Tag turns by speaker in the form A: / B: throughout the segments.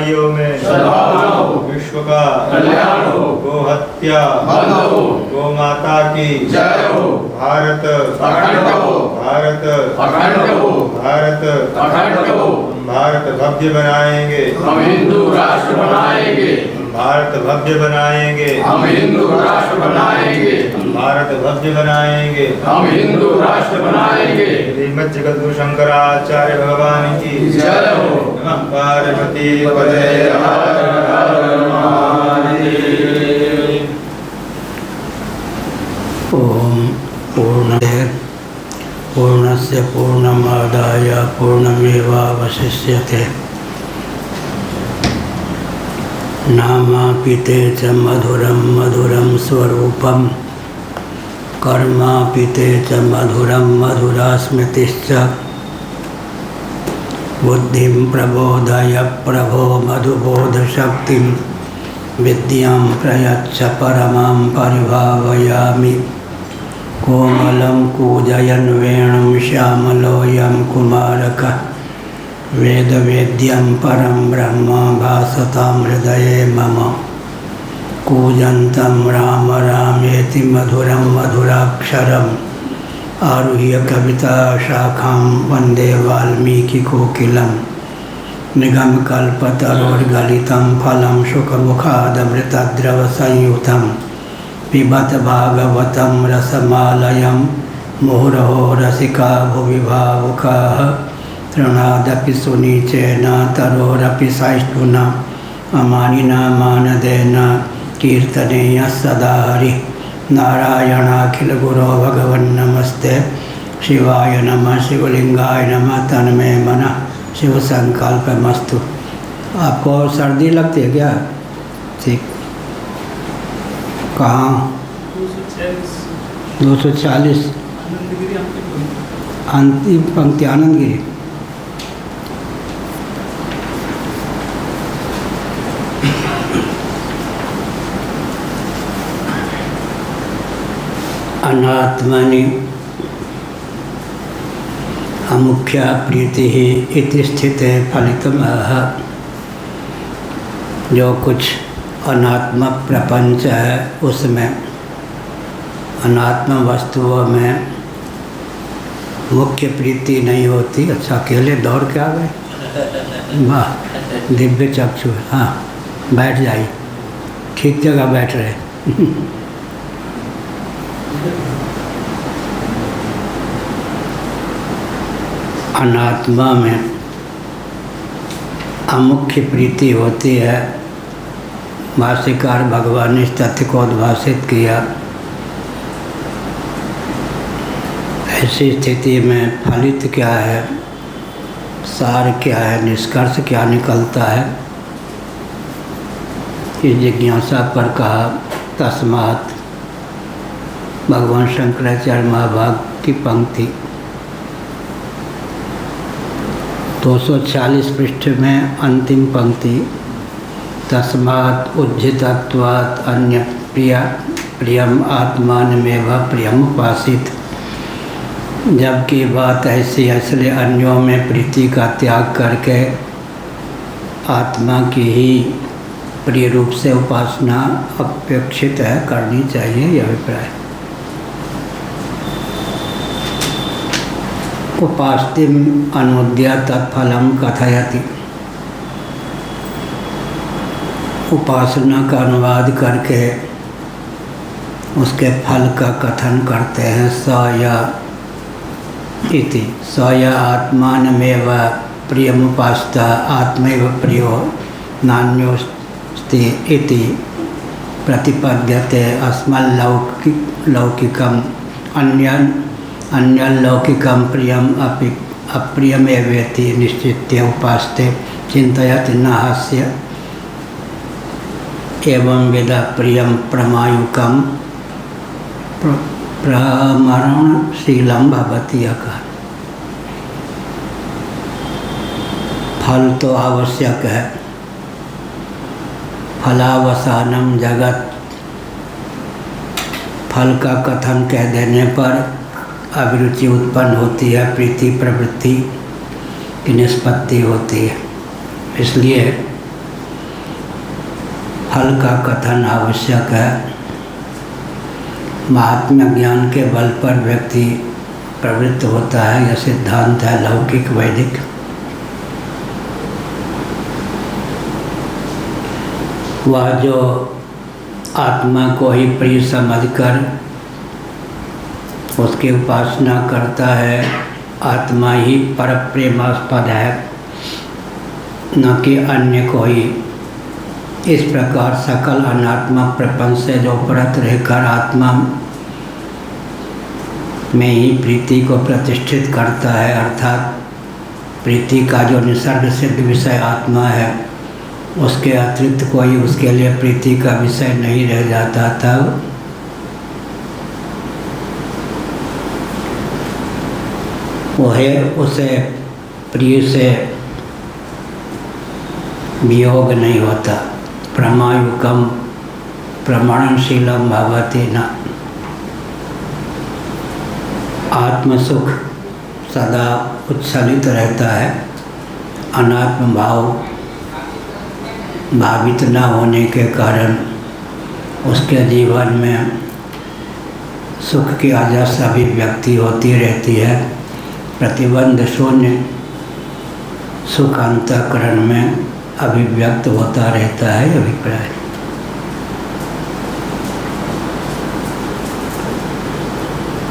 A: भाइयों में
B: सद्भावना हो,
A: विश्व का
B: कल्याण हो,
A: गो हत्या
B: बंद हो,
A: गो माता की
B: जय हो,
A: भारत
B: अखंड हो,
A: भारत
B: अखंड हो,
A: भारत
B: अखंड हो।
A: भारत भव्य बनाएंगे,
B: हम हिंदू राष्ट्र बनाएंगे,
A: भारत भव्य बनाएंगे,
B: हम हिंदू राष्ट्र बनाएंगे,
A: भारत भव्य बनाएंगे,
B: हम हिंदू राष्ट्र बनाएंगे।
A: श्रीमद जगद्गुरु शंकराचार्य भगवान की
B: जय हो।
A: नमः पार्वती पते
B: हर हर महादेव।
C: ओम पूर्णस्य पूर्णमादाय पूर्णमेवावशिष्यते नामापिते च मधुरं मधुरं स्वरूपं कर्मापिते च मधुरं मधुरा स्मृतिश्च बुद्धिं प्रबोधय प्रभो मधुबोधशक्तिं विद्यां प्रयच्छ परमां परिभावयामि कोमलं कूजयन् वेणुं श्यामलोऽयं कुमारकः वेदवेद्यं परं ब्रह्म भासतां हृदये मम कूजन्तं राम रामेति मधुरं मधुराक्षरम् आरुह्य कविताशाखां वन्दे वाल्मीकिकोकिलं निगमकल्पतरोर्गलितं फलं शुकमुखादमृतद्रवसंयुतं पिबत भागवतं रसमालयं मुहुरहो रसिका भुवि भावुकाः तृणादपि सुनीचेन तरोरपि सहिष्णुना अमानिना मानदेन कीर्तनेय सदा हरिः नारायणाखिल गुरो भगवन् नमस्ते शिवाय नमः शिवलिंगाय नमः तन्मे मनः शिव संकल्पमस्तु। आपको सर्दी लगती है क्या? ठीक। कहाँ? 240 अंतिम पंक्ति आनंदगिरी। अनात्मनि अमुख्या प्रीति इति स्थिते फलितमः। जो कुछ अनात्म प्रपंच है उसमें अनात्म वस्तुओं में मुख्य प्रीति नहीं होती। अच्छा, अकेले दौड़ के आ गए, वाह दिव्य चक्षु। हाँ, बैठ जाइए, ठीक जगह बैठ रहे। अनात्मा में अमुख्य प्रीति होती है। भाष्यकार भगवान ने इस तथ्य को उद्भाषित किया। ऐसी स्थिति में फलित क्या है, सार क्या है, निष्कर्ष क्या निकलता है, इस जिज्ञासा पर कहा तस्मात्। भगवान शंकराचार्य महाभाग की पंक्ति 240 पृष्ठ में अंतिम पंक्ति तस्मात् उज्झितत्वात् अन्य प्रियम आत्मानमेव प्रियम उपासित। जबकि बात ऐसी है, इसलिए अन्यों में प्रीति का त्याग करके आत्मा की ही प्रिय रूप से उपासना अपेक्षित है, करनी चाहिए, यह अभिप्राय। उपास्तिम अनुद्य तत्फलम कथयति। उपासना का अनुवाद करके उसके फल का कथन करते हैं। स या इति स या आत्मानमेव प्रियमुपास्ता आत्मैव प्रियो नान्योस्ति इति प्रतिपद्यते। अस्मल्लौकिकम् अन्यलौकिकं प्रियम अपि अप्रियमेवेति निश्चित्य उपास्ते चिन्तयति न हास्य एवं वेद प्रियम प्रमायुकम प्रमरणशीलम भवति। फल तो आवश्यक है, फलावसानम जगत। फल का कथन कह देने पर अभिरुचि उत्पन्न होती है, प्रीति प्रवृत्ति की निष्पत्ति होती है। इसलिए फल का कथन आवश्यक है। महात्म्य ज्ञान के बल पर व्यक्ति प्रवृत्त होता है, यह सिद्धांत है लौकिक वैदिक। वह जो आत्मा को ही प्रिय समझकर उसकी उपासना करता है, आत्मा ही पर प्रेमास्पद है, न कि अन्य कोई। इस प्रकार सकल अनात्मक प्रपंच से जो परत रहकर आत्मा में ही प्रीति को प्रतिष्ठित करता है, अर्थात प्रीति का जो निसर्ग सिद्ध विषय आत्मा है, उसके अतिरिक्त कोई उसके लिए प्रीति का विषय नहीं रह जाता, तब वह उसे प्रिय से वियोग नहीं होता। प्रमायुकम प्रमाणशीलम भवति न। आत्मसुख सदा उच्छलित रहता है। अनात्म भाव भावित न होने के कारण उसके जीवन में सुख की अजस अभिव्यक्ति होती रहती है। प्रतिबंध शून्य सुख अंतःकरण में अभिव्यक्त होता रहता है। अभिप्राय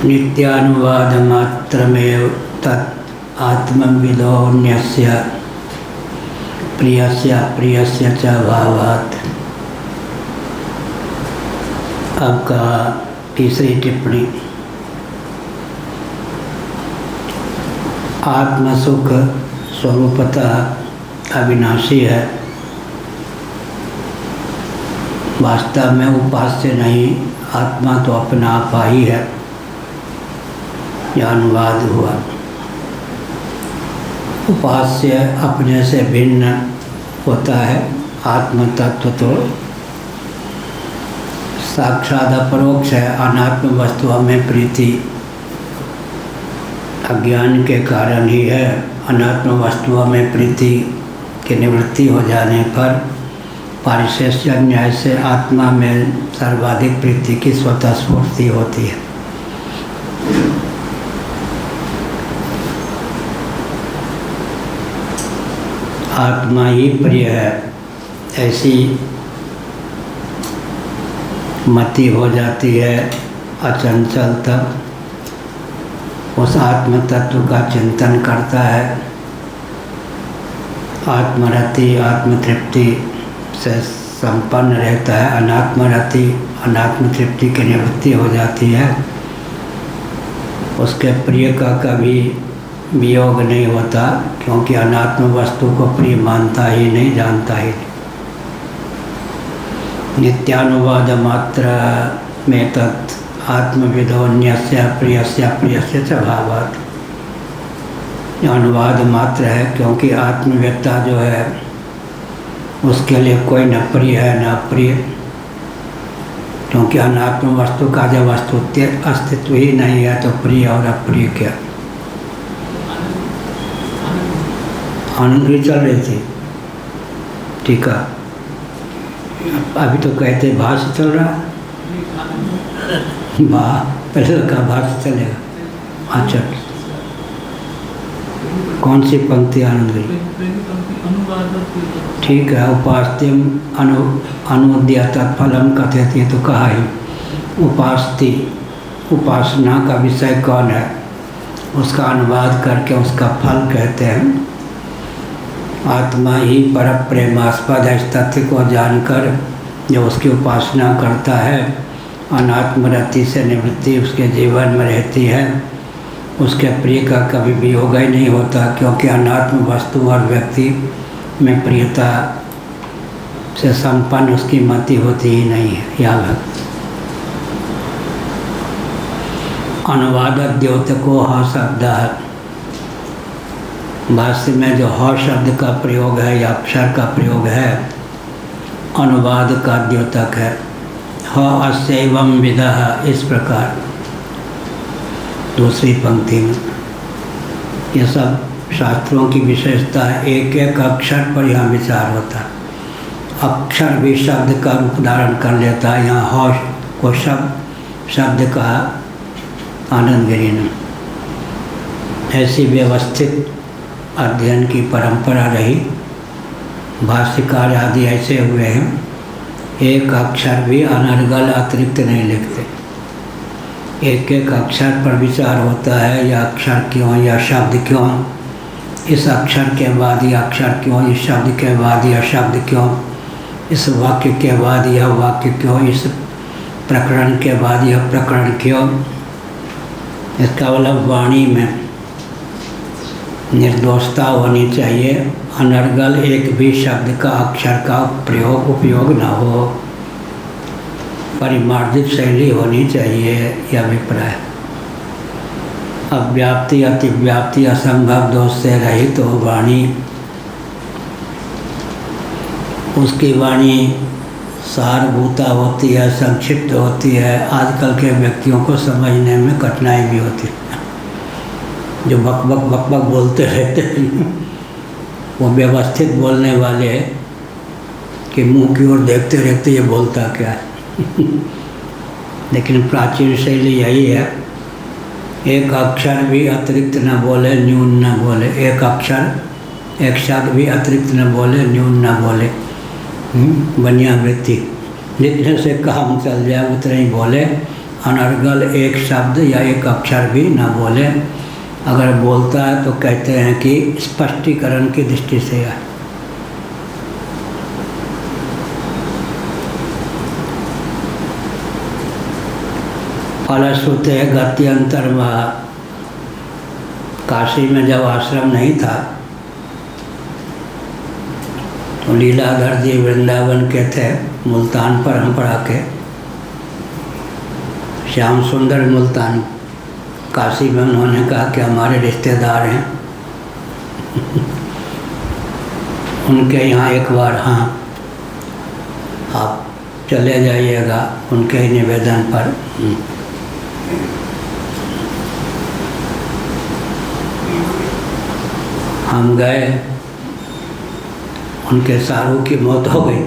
C: नित्यानुवाद मात्रमेव तत् आत्मविदोऽन्यस्य प्रियस्य अप्रियस्य च भावात्। आपका तीसरी टिप्पणी। आत्मसुख स्वरूपतः अविनाशी है, वास्तव में उपास्य नहीं, आत्मा तो अपना आपा ही है। यह अनुवाद हुआ। उपास्य अपने से भिन्न होता है, आत्म तत्व तो साक्षात अपरोक्ष है। अनात्म वस्तुओं में प्रीति अज्ञान के कारण ही है। अनात्म वस्तुओं में प्रीति की निवृत्ति हो जाने पर पारिशेष्य न्याय से आत्मा में सर्वाधिक प्रीति की स्वतः स्फूर्ति होती है। आत्मा ही प्रिय है, ऐसी मति हो जाती है अचंचल। तब उस आत्म तत्व का चिंतन करता है, आत्मरति आत्मतृप्ति से संपन्न रहता है। अनात्मरति अनात्म तृप्ति की निवृत्ति हो जाती है। उसके प्रिय का कभी वियोग नहीं होता, क्योंकि अनात्म वस्तु को प्रिय मानता ही नहीं, जानता ही नहीं। नित्यानुवाद मात्र में तत् आत्मविदोऽन्यस्य प्रियस्य अप्रियस्य च भावात्। अनुवाद मात्र है, क्योंकि आत्मव्यक्ता जो है उसके लिए कोई न प्रिय है न अप्रिय, क्योंकि अनात्म वस्तु का जब अस्तित्व ही नहीं है तो प्रिय और अप्रिय क्या। आनंद भी चल रही थी, ठीक है। अभी तो कहते भाष्य चल रहा है, वाह, पहले का भाष्य चलेगा। अच्छा, कौन सी पंक्ति आनंद गई? ठीक है। उपास्तिम अनुद्य तत्फलम कथयति, तो कहा ही उपास्ति, उपासना का विषय कौन है, उसका अनुवाद करके उसका फल कहते हैं। आत्मा ही पर प्रेमास्पद है। इस तथ्य को जानकर जो उसकी उपासना करता है, अनात्मरति से निवृत्ति उसके जीवन में रहती है। उसके प्रिय का कभी वियोग ही नहीं होता, क्योंकि अनात्म वस्तु और व्यक्ति में प्रियता से संपन्न उसकी मति होती ही नहीं है। याद है। अनुवाद द्योतको ह शब्द है। भाष्य में जो ह शब्द का प्रयोग है या अक्षर का प्रयोग है, अनुवाद का द्योतक है। ह अस्यैवं विदः, इस प्रकार दूसरी पंक्ति में। ये सब शास्त्रों की विशेषता है, एक एक अक्षर पर यहाँ विचार होता है। अक्षर भी शब्द का रूप धारण कर लेता है। यहाँ हौश को शब्द कहा आनंद गिरी ने। ऐसी व्यवस्थित अध्ययन की परंपरा रही। भाष्यकार आदि ऐसे हुए हैं, एक अक्षर भी अनर्गल अतिरिक्त नहीं लिखते। एक एक अक्षर पर विचार होता है, यह अक्षर क्यों, यह शब्द क्यों, इस अक्षर के बाद यह अक्षर क्यों, इस शब्द के बाद यह शब्द क्यों, इस वाक्य के बाद यह वाक्य क्यों, इस प्रकरण के बाद यह प्रकरण क्यों। इसका मतलब वाणी में निर्दोषता होनी चाहिए, अनर्गल एक भी शब्द का अक्षर का उपयोग न हो, परिमार्जित शैली होनी चाहिए, यह अभिप्राय। अव्याप्ति अतिव्याप्ति असंभव दोष से रहित हो वाणी, उसकी वाणी सारभूता होती है, संक्षिप्त होती है। आजकल के व्यक्तियों को समझने में कठिनाई भी होती है, जो बक बक बक बक बोलते रहते हैं। वो व्यवस्थित बोलने वाले कि मुंह की ओर देखते रहते ये बोलता क्या है। लेकिन प्राचीन शैली यही है, एक अक्षर भी अतिरिक्त न बोले, न्यून न बोले। एक अक्षर एक शब्द भी अतिरिक्त न बोले, न्यून न बोले। बनिया वृत्ति, जितने से काम चल जाए उतने ही बोले। अनर्गल एक शब्द या एक अक्षर भी न बोले। अगर बोलता है तो कहते हैं कि स्पष्टीकरण की दृष्टि से है। फलश्रुते गत्यंतर महा। काशी में जब आश्रम नहीं था तो लीलाधर जी वृंदावन के थे, मुल्तान परंपरा के। श्याम सुंदर मुल्तान काशी में उन्होंने कहा कि हमारे रिश्तेदार हैं, उनके यहाँ एक बार हाँ आप चले जाइएगा उनके ही निवेदन पर। हम गए, उनके सारू की मौत हो गई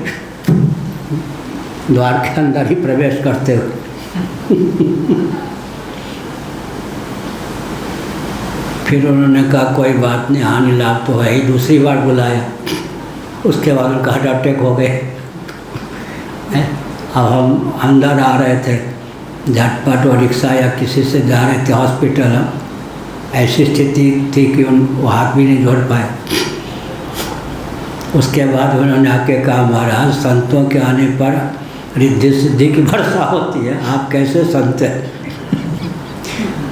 C: द्वार के अंदर ही प्रवेश करते हुए। फिर उन्होंने कहा कोई बात नहीं, हानि लाभ तो है ही। दूसरी बार बुलाया, उसके बाद उनका हार्ट अटैक हो गए। अब हम अंदर आ रहे थे, झटपट और रिक्शा या किसी से जा रहे थे हॉस्पिटल। हम ऐसी स्थिति थी कि वो हाथ भी नहीं जोड़ पाए। उसके बाद उन्होंने आके कहा महाराज संतों के आने पर रिद्धि सिद्धि की वर्षा होती है, आप कैसे संत हैं?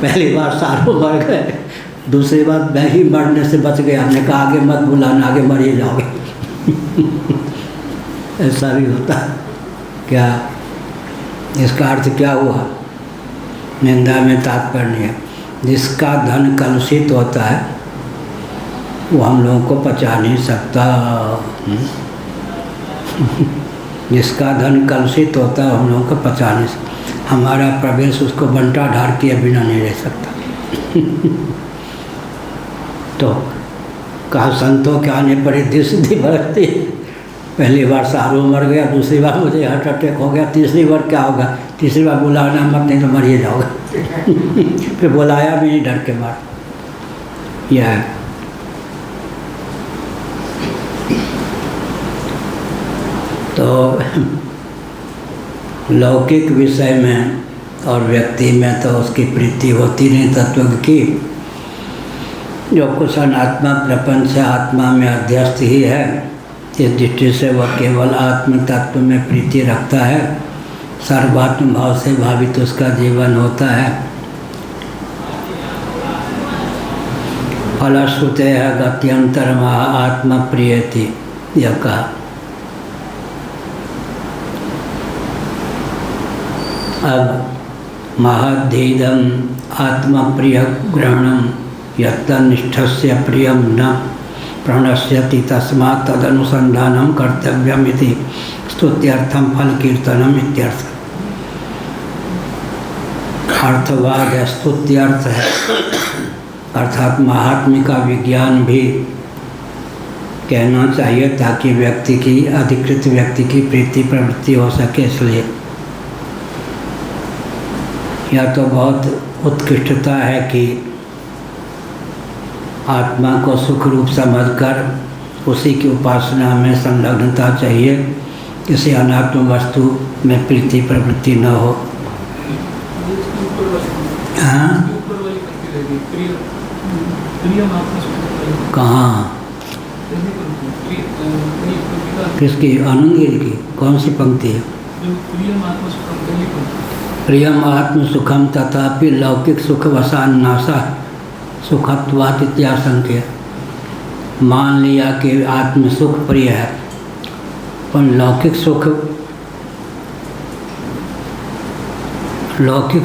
C: पहली बार सारों मर गए, दूसरी बार मैं ही मरने से बच गया। हमने कहा आगे मत बुलाना, आगे मर ही जाओगे। ऐसा भी होता क्या? इसका अर्थ क्या हुआ? निंदा में तात्पर्य नहीं है। जिसका धन कलुषित होता है वो हम लोगों को पचा नहीं सकता। जिसका धन कलुषित होता है हम लोगों को पचा नहीं सकता। हमारा प्रवेश उसको बंटा ढार किए बिना नहीं रह सकता। तो कहा संतों के आने पर रिद्धि सिद्धि बरतती। पहली बार सारू मर गया, दूसरी बार मुझे हार्ट अटैक हो गया, तीसरी बार क्या होगा? तीसरी बार बुलाना मत, नहीं तो मर ही जाओगे। फिर बुलाया भी नहीं, डर के मार। यह है। तो लौकिक विषय में और व्यक्ति में तो उसकी प्रीति होती नहीं तत्व की। जो कुछ अनात्मा प्रपंच है आत्मा में अध्यस्त ही है, इस दृष्टि से वह केवल आत्म तत्व में प्रीति रखता है। सर्वात्म भाव से भावित उसका जीवन होता है। फलश्रुते है गत्यंतर महा आत्मा प्रियति, यह कहा। अब महद्धीदम आत्मप्रिय ग्रहणम यत्तनिष्ठस्य प्रियम न प्रणश्यति तस्मात् तदनुसंधानम कर्तव्यमिति स्तुत्यर्थम फल कीर्तनम इत्यर्थ। अर्थवाद है, स्तुत्यर्थ है, अर्थात महात्म्य का विज्ञान भी कहना चाहिए ताकि व्यक्ति की अधिकृत व्यक्ति की प्रीति प्रवृत्ति हो सके। इसलिए यह तो बहुत उत्कृष्टता है कि आत्मा को सुख रूप समझकर उसी की उपासना में संलग्नता चाहिए, किसी अनात्म वस्तु में प्रीति प्रवृत्ति न हो। हाँ, कहाँ किसकी? आनंद गिरी की कौन सी पंक्ति है? प्रियम आत्म सुखम तथापि लौकिक सुख वसान नासा सुखत्वात् इत्याशंक्य। मान लिया कि आत्म सुख प्रिय है, पर लौकिक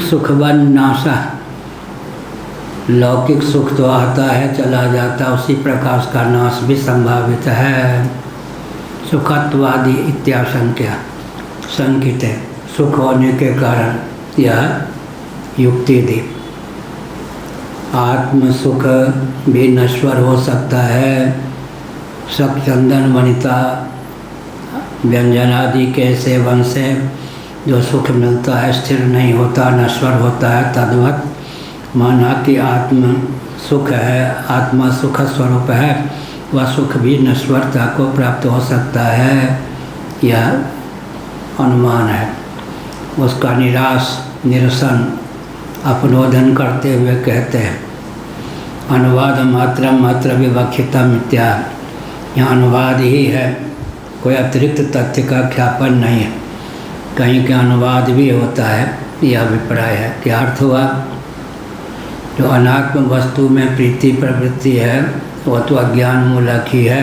C: सुख व नाशा, लौकिक सुख तो आता है चला जाता, उसी प्रकार का नाश भी संभावित है। सुखत्वादि इत्याशंक्य संकित है, सुख होने के कारण यह युक्ति दी। आत्म सुख भी नश्वर हो सकता है। सब चंदन वनिता व्यंजन आदि के सेवन से जो सुख मिलता है स्थिर नहीं होता, नश्वर होता है। तद्वत माना कि आत्म सुख है, आत्मा सुख स्वरूप है, वह सुख भी नश्वरता को प्राप्त हो सकता है, यह अनुमान है। उसका निरसन अपनोदन करते हुए कहते हैं अनुवाद मात्र विवक्षितम इत्या। यहाँ अनुवाद ही है, कोई अतिरिक्त तथ्य का ख्यापन नहीं है। कहीं के अनुवाद भी होता है, यह अभिप्राय है। क्या अर्थ हुआ? जो अनात्म वस्तु में प्रीति प्रवृत्ति है वह तो अज्ञान मूलक ही है।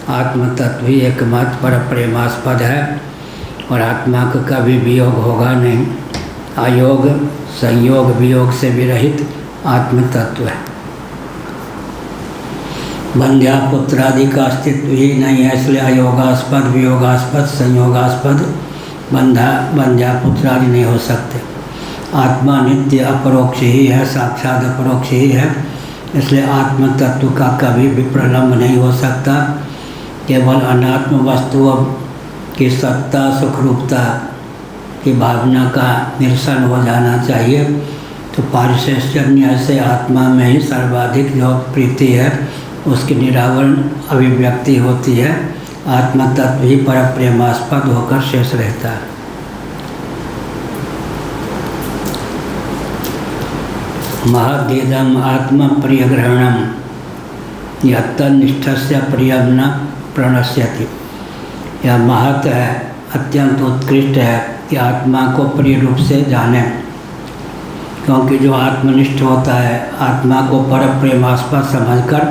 C: आत्म तत्व ही एकमात्र पर प्रेमास्पद है और आत्मा का कभी वियोग होगा नहीं। अयोग संयोग वियोग से विरहित आत्म तत्व है। बंध्या पुत्रादि का अस्तित्व ही नहीं है, इसलिए अयोगास्पद वियोगास्पद संयोगास्पद बंध्या पुत्रादि नहीं हो सकते। आत्मा नित्य अपरोक्ष ही है, साक्षात अपरोक्ष ही है, इसलिए आत्म तत्व का कभी भी प्रलम्ब नहीं हो सकता। केवल अनात्म वस्तुओं की सत्ता सुखरूपता की भावना का निरसन हो जाना चाहिए। तो पारिशेष्य से आत्मा में ही सर्वाधिक जो प्रीति है उसकी निरावरण अभिव्यक्ति होती है। आत्म तत्व ही पर प्रेमास्पद होकर शेष रहता है। महदेदम आत्म प्रिय ग्रहणम यत्तनिष्ठ से प्रियम न प्रणश्यति। यह महत है, अत्यंत उत्कृष्ट है कि आत्मा को प्रिय रूप से जाने, क्योंकि जो आत्मनिष्ठ होता है आत्मा को पर प्रेमास्पद समझकर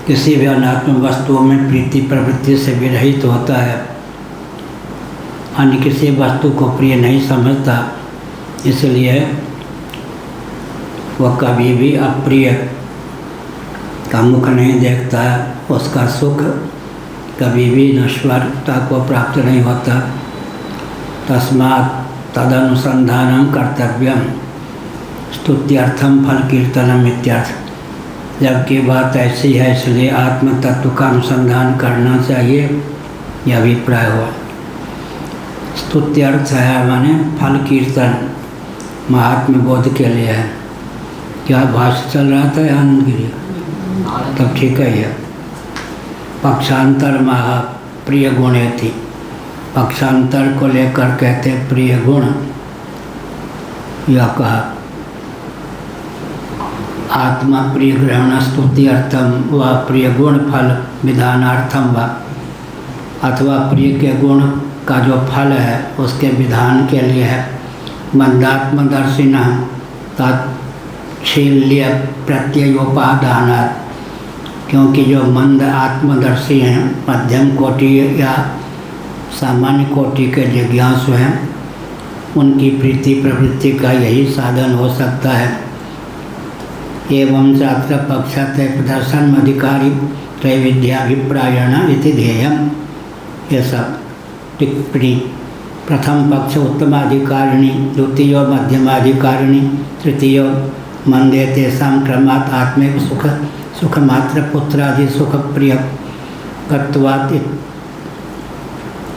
C: किसी भी अनात्म वस्तुओं में प्रीति प्रवृत्ति से विरहित होता है, अन्य किसी वस्तु को प्रिय नहीं समझता, इसलिए वह कभी भी अप्रिय का मुख नहीं देखता है। उसका सुख कभी भी नश्वरता को प्राप्त नहीं होता। तस्मात् तदनुसंधानं कर्तव्यम स्तुत्यर्थम फल कीर्तनम इत्यर्थ। जबकि बात ऐसी है इसलिए आत्म तत्व का अनुसंधान करना चाहिए, यह अभिप्राय हुआ। स्तुत्यर्थ है माने फल कीर्तन, महात्म बोध के लिए है। क्या भाष्य चल रहा था आनंद गिरी? तब ठीक है। पक्षांतर महा प्रिय गुणे थी, पक्षांतर को लेकर कहते प्रिय गुण। यह कहा आत्मा प्रिय ग्रहण स्तुति अर्थम व प्रिय गुण फल विधानार्थम व, अथवा प्रिय के गुण का जो फल है उसके विधान के लिए है। मंदात्मदर्शिन ताच्छील्य प्रत्ययोपादानात्, क्योंकि जो मंद आत्मदर्शी हैं, मध्यम कोटि या सामान्य कोटि के जिज्ञासु हैं, उनकी प्रीति प्रवृत्ति का यही साधन हो सकता है। एवं शास्त्र पक्षते प्रदर्शन अधिकारी त्रैविध्याभिप्रायण इति ध्येयम। ये सब टिप्पणी। प्रथम पक्ष उत्तमाधिकारिणी, द्वितीय मध्यमाधिकारिणी, तृतीय मंदे तेषां क्रमात् आत्मिक सुख मात्र पुत्रादि सुख प्रिय कत्वात्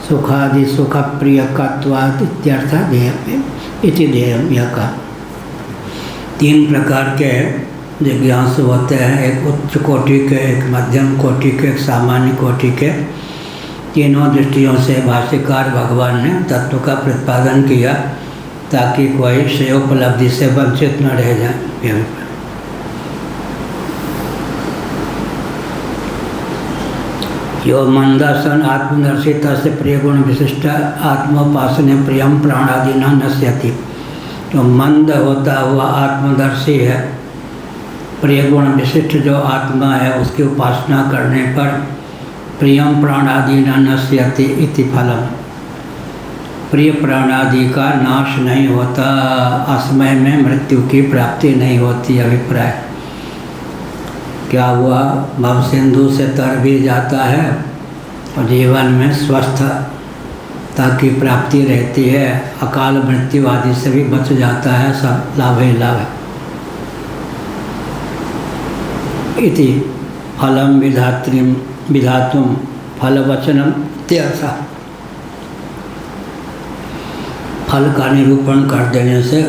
C: सुखादि सुख प्रिय कत्वात् इत्यर्थ ध्येयम् इति ध्येयम् यह कहा। 3 प्रकार के जिज्ञासु होते हैं, एक उच्च कोटि के, एक मध्यम कोटि के, एक सामान्य कोटि के। तीनों दृष्टियों से भाष्यकार भगवान ने तत्व का प्रतिपादन किया ताकि कोई श्रेय उपलब्धि से वंचित न रह जाए। यो मंदासन आत्मदर्शिता से प्रिय गुण विशिष्ट आत्मोपासने प्रियम प्राणादि न नश्यति। जो मंद होता हुआ आत्मदर्शी है, प्रिय गुण विशिष्ट जो आत्मा है, उसकी उपासना करने पर प्रियम प्राणादि न नश्यति इति फलम। प्रिय प्राणादि का नाश नहीं होता, असमय में मृत्यु की प्राप्ति नहीं होती। अभिप्राय क्या हुआ, भव सिंधु से तर भी जाता है और जीवन में स्वस्थता की प्राप्ति रहती है, अकाल मृत्यु आदि से भी बच जाता है, सब लाभ ही लाभ है। इति फलम विधातुम फलवचनम इत्यर्थ। फल का निरूपण कर देने से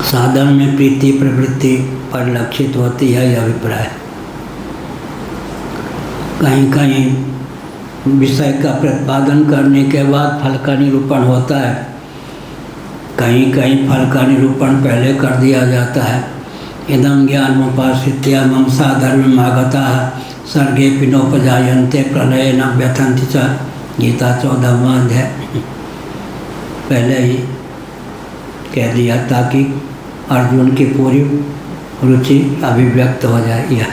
C: साधन में प्रीति प्रवृत्ति परिलक्षित होती है, यह अभिप्राय। कहीं कहीं विषय का प्रतिपादन करने के बाद फल का निरूपण होता है, कहीं कहीं फल का निरूपण पहले कर दिया जाता है। इदं ज्ञानमुपाश्रित्य मम साधर्ममागता सर्गे पिनोपजायन्ते प्रलये न व्यथन्ति च। गीता 14वां अध्याय पहले ही कह दिया ताकि अर्जुन की पूरी रुचि अभिव्यक्त हो जाए। यह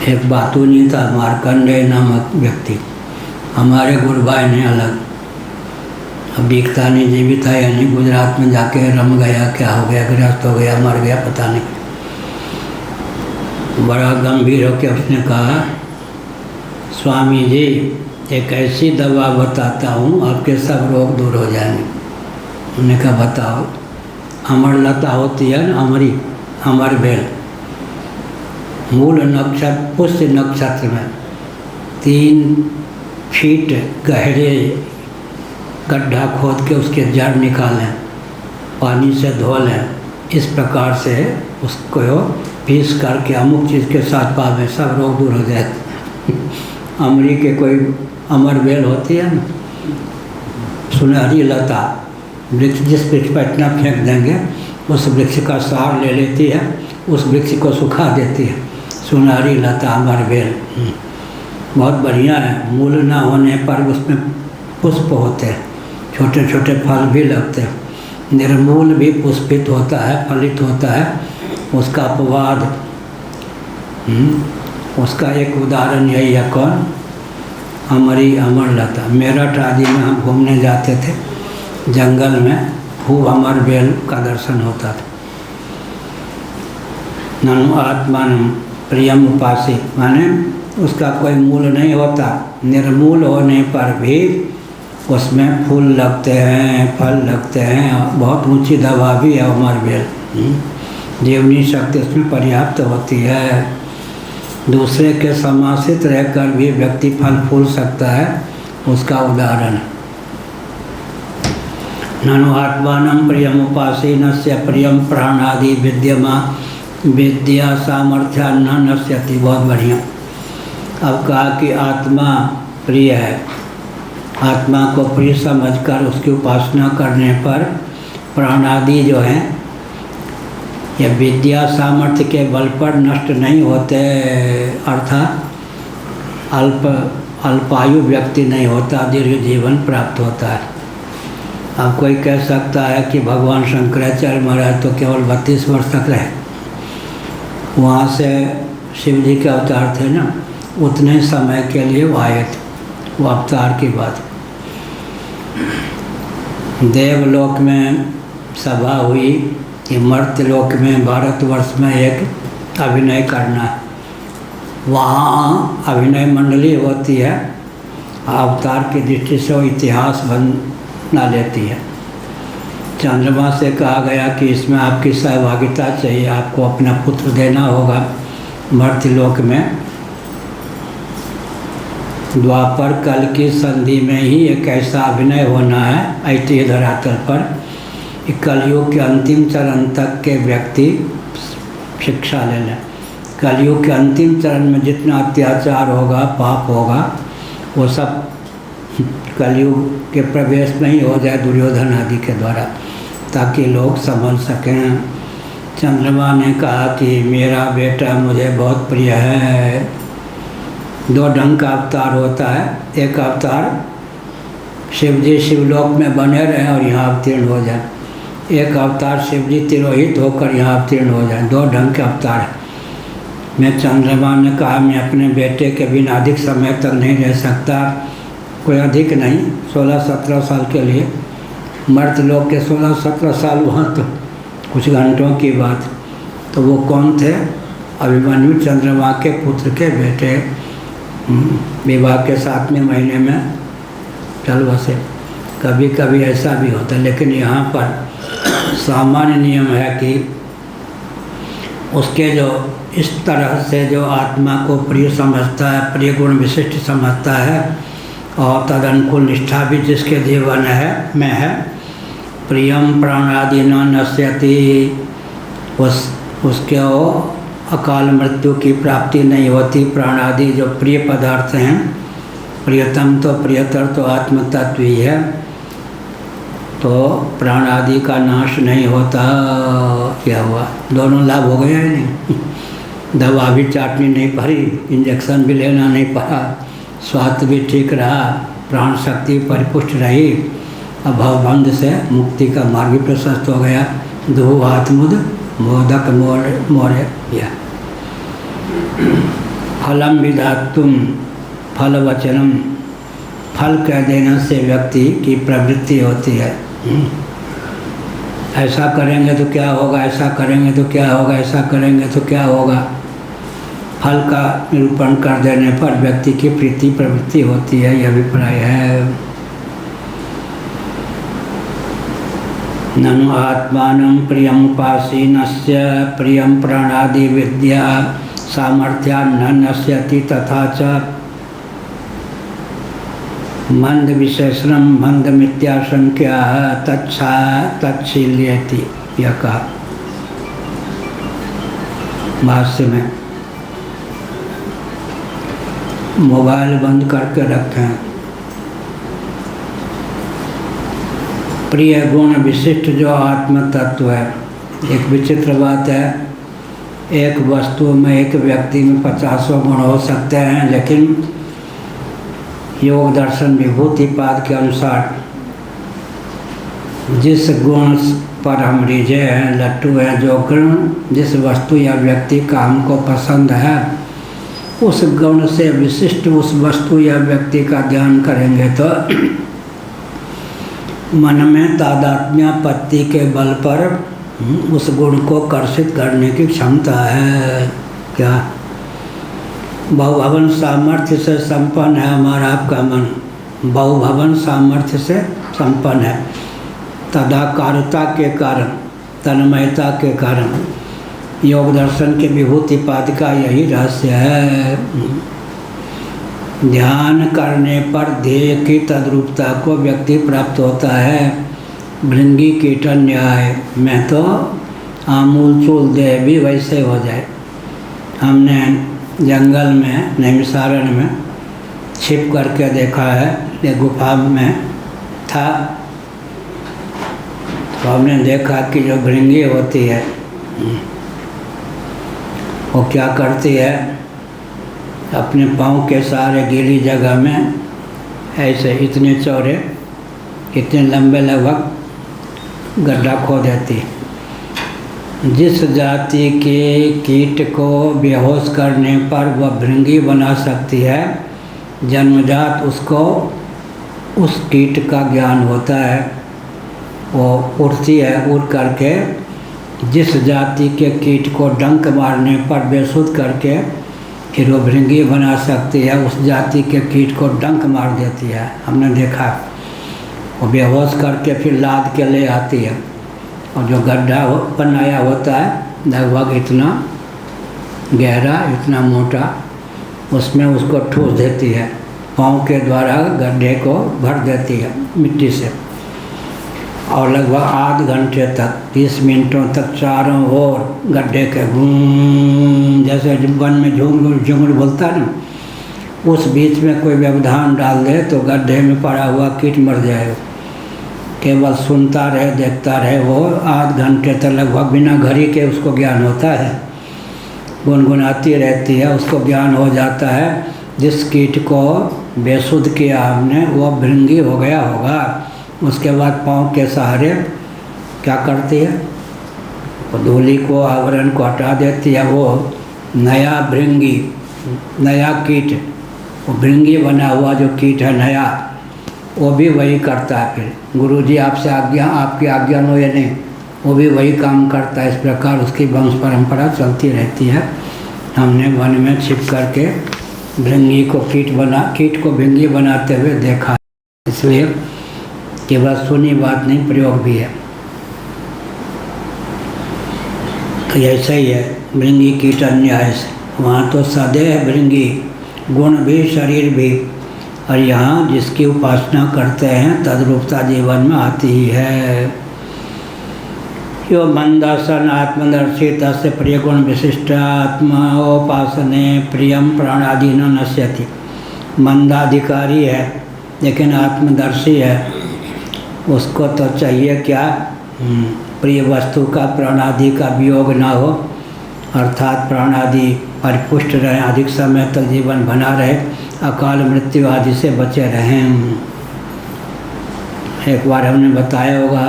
C: एक बातूनी था, मार्कंडेय नामक व्यक्ति, हमारे गुरु भाई ने अलग। अब दिखता नहीं, जीवित है यानी गुजरात में जाके रम गया, क्या हो गया, गृहस्थ हो गया, मर गया, पता नहीं। बड़ा गंभीर होकर उसने कहा, स्वामी जी एक ऐसी दवा बताता हूँ आपके सब रोग दूर हो जाएंगे। उन्होंने कहा बताओ। अमर लता होती है ना, अमरी, अमर बेल, मूल नक्षत्र पुष्य नक्षत्र में 3 फीट गहरे गड्ढा खोद के उसके जड़ निकालें, पानी से धो लें, इस प्रकार से उसको पीस करके अमुक चीज़ के साथ पावे, सब रोग दूर हो जाए। अमरी के कोई अमर बेल होती है ना, सुनहरी लता, वृक्ष जिस वृक्ष पर इतना फेंक देंगे उस वृक्ष का सार ले लेती है, उस वृक्ष को सुखा देती है। सुनहरी लता अमर बेल बहुत बढ़िया है। मूल ना होने पर उसमें पुष्प होते हैं, छोटे छोटे फल भी लगते हैं। निर्मूल भी पुष्पित होता है, फलित होता है। उसका अपवाद, उसका एक उदाहरण यही है, कौन, अमरी, अमर लता। मेरठ आदि में हम घूमने जाते थे, जंगल में खूब अमर बेल का दर्शन होता था। ननु आत्मान प्रियम उपासी, माने उसका कोई मूल नहीं होता, निर्मूल होने पर भी उसमें फूल लगते हैं, फल लगते हैं। बहुत ऊंची दवा भी है अमर बेल, जीवनी शक्ति उसमें पर्याप्त होती है। दूसरे के समाश्रित रहकर भी व्यक्ति फल फूल सकता है, उसका उदाहरण। ननु आत्मानं प्रियम उपासीनस्य प्रियम प्राणादि विद्या सामर्थ्या न नश्यति। बहुत बढ़िया। अब कहा कि आत्मा प्रिय है, आत्मा को प्रिय समझकर उसकी उपासना करने पर प्राणादि जो हैं ये विद्या सामर्थ्य के बल पर नष्ट नहीं होते, अर्थात अल्पायु व्यक्ति नहीं होता, दीर्घ जीवन प्राप्त होता है। अब कोई कह सकता है कि भगवान शंकराचार्य महाराज तो केवल 32 वर्ष तक रहे, वहाँ से शिव जी के अवतार थे ना, उतने समय के लिए वो आए थे, वो अवतार की बात। देवलोक में सभा हुई कि मर्त्यलोक में भारतवर्ष में एक अभिनय करना है, वहाँ अभिनय मंडली होती है, अवतार की दृष्टि से वो इतिहास बना लेती है। चंद्रमा से कहा गया कि इसमें आपकी सहभागिता चाहिए, आपको अपना पुत्र देना होगा मर्त्यलोक में। द्वापर कल की संधि में ही एक ऐसा अभिनय होना है ऐतिह्य धरातल पर कि कलयुग के अंतिम चरण तक के व्यक्ति शिक्षा ले लें। कलयुग के अंतिम चरण में जितना अत्याचार होगा, पाप होगा, वो सब कलयुग के प्रवेश में ही हो जाए दुर्योधन आदि के द्वारा, ताकि लोग समझ सकें। चंद्रमा ने कहा कि मेरा बेटा मुझे बहुत प्रिय है। दो ढंग का अवतार होता है, एक अवतार शिवजी शिवलोक में बने रहें और यहाँ अवतीर्ण हो जाए, एक अवतार शिवजी तिरोहित होकर यहाँ अवतीर्ण हो जाए। दो ढंग के अवतार है। मैं चंद्रमा ने कहा मैं अपने बेटे के बिना अधिक समय तक नहीं रह सकता, कोई अधिक नहीं, 16-17 साल के लिए। मर्त्यलोक के 16-17 साल वहाँ तो कुछ घंटों की बात। तो वो कौन थे? अभिमन्यु चंद्रमा के पुत्र के बेटे। विवाह के 7वें महीने में चल बसे। कभी कभी ऐसा भी होता है, लेकिन यहाँ पर सामान्य नियम है कि उसके जो इस तरह से जो आत्मा को प्रिय समझता है, प्रिय गुण विशिष्ट समझता है और तद अनुकूल निष्ठा भी जिसके जीवन में है, प्रियम प्राणादि न नश्यति, उसके अकाल मृत्यु की प्राप्ति नहीं होती। प्राणादि जो प्रिय पदार्थ हैं, प्रियतम तो प्रियतर तो आत्म तत्व ही है, तो प्राण आदि का नाश नहीं होता। क्या हुआ? दोनों लाभ हो गए हैं नहीं? दवा भी चाटनी नहीं पड़ी, इंजेक्शन भी लेना नहीं पड़ा, स्वास्थ्य भी ठीक रहा, प्राण शक्ति परिपुष्ट रही, अभावबंध से मुक्ति का मार्ग भी प्रशस्त हो गया। दो आत्मुद मोदक मोरे या फलम विधातुम फल वचनम, फल कह देने से व्यक्ति की प्रवृत्ति होती है। ऐसा करेंगे तो क्या होगा, ऐसा करेंगे तो क्या होगा, ऐसा करेंगे तो क्या होगा। फल का निरूपण कर देने पर व्यक्ति की प्रीति प्रवृत्ति होती है, यह अभिप्राय है। ननु आत्मानं प्रियम उपासीनस्य प्रियम प्राणादि विद्या सामर्थ्या न नश्यति तथा च मंद विशेषणम मंद मिथ्याशंक्या तत्शील्यति। यह कहा भाष्य में। मोबाइल बंद करके रखें। प्रिय गुण विशिष्ट जो आत्म तत्व है, एक विचित्र बात है, एक वस्तु में एक व्यक्ति में 50 गुण हो सकते हैं, लेकिन योग दर्शन विभूतिपाद के अनुसार जिस गुण पर हम रिझे हैं, लट्टू हैं, जो गुण जिस वस्तु या व्यक्ति का हमको पसंद है, उस गुण से विशिष्ट उस वस्तु या व्यक्ति का ध्यान करेंगे तो मन में तादात्म्यापत्ति के बल पर उस गुण को कर्षित करने की क्षमता है। क्या बहुभवन सामर्थ्य से संपन्न है हमारा आपका मन, बहुभवन सामर्थ्य से संपन्न है। तदाकारता के कारण, तन्मयता के कारण योग दर्शन के विभूतिपाद का यही रहस्य है। ध्यान करने पर ध्येय की तद्रूपता को व्यक्ति प्राप्त होता है। भृंगी कीटन न्याय में तो आमूल चूल देह भी वैसे हो जाए। हमने जंगल में नैमिषारण्य में छिप करके देखा है, एक गुफा में था, तो हमने देखा कि जो भृंगी होती है वो क्या करती है, अपने पाँव के सहारे गीली जगह में ऐसे इतने चौड़े इतने लंबे लगभग गड्ढा खो देती है। जिस जाति के कीट को बेहोश करने पर वह भृंगी बना सकती है, जन्मजात उसको उस कीट का ज्ञान होता है, वो उड़ती है, उड़ करके जिस जाति के कीट को डंक मारने पर बेसुध करके फिर वो भृंगी बना सकती है, उस जाति के कीट को डंक मार देती है। हमने देखा, वो बेहोश करके फिर लाद के ले आती है। और जो गड्ढा बनाया होता है लगभग इतना गहरा, इतना मोटा, उसमें उसको ठूस देती है, पाँव के द्वारा गड्ढे को भर देती है मिट्टी से, और लगभग आध घंटे तक 30 मिनटों तक चारों ओर गड्ढे के जैसे वन में झुंगुर बोलता है ना, उस बीच में कोई व्यवधान डाल दे तो गड्ढे में पड़ा हुआ कीट मर जाएगा। केवल सुनता रहे, देखता रहे, वो आध घंटे तक लगभग बिना घड़ी के उसको ज्ञान होता है, गुनगुनाती रहती है, उसको ज्ञान हो जाता है। जिस कीट को बेसुध किया हमने वो भृंगी हो गया होगा। उसके बाद पाँव के सहारे क्या करती है, वो धूली को, आवरण को हटा देती है। वो नया भृंगी, नया कीट, वो भृंगी बना हुआ जो कीट है नया, वो भी वही करता है। फिर गुरुजी आपसे आज्ञा, आपकी आज्ञा नो या नहीं, वो भी वही काम करता है। इस प्रकार उसकी वंश परंपरा चलती रहती है। हमने वन में छिप करके भृंगी को कीट को भृंगी बनाते हुए देखा, इसलिए केवल सुनी बात नहीं, प्रयोग भी है। तो ऐसा ही है भृंगी कीट अन्याय से। वहाँ तो सदैव भृंगी, गुण भी शरीर भी, और यहाँ जिसकी उपासना करते हैं तद्रूपता जीवन में आती ही है। यो मंदासन आत्मदर्शी तस्य प्रिय गुण विशिष्ट आत्मोपासने प्रियम प्राणादि न नश्यति। मंदाधिकारी है लेकिन आत्मदर्शी है, उसको तो चाहिए क्या, प्रिय वस्तु का प्राणादि का वियोग ना हो, अर्थात प्राणादि परिपुष्ट रहे, अधिक समय तक जीवन बना रहे, अकाल मृत्यु आदि से बचे रहें। एक बार हमने बताया होगा,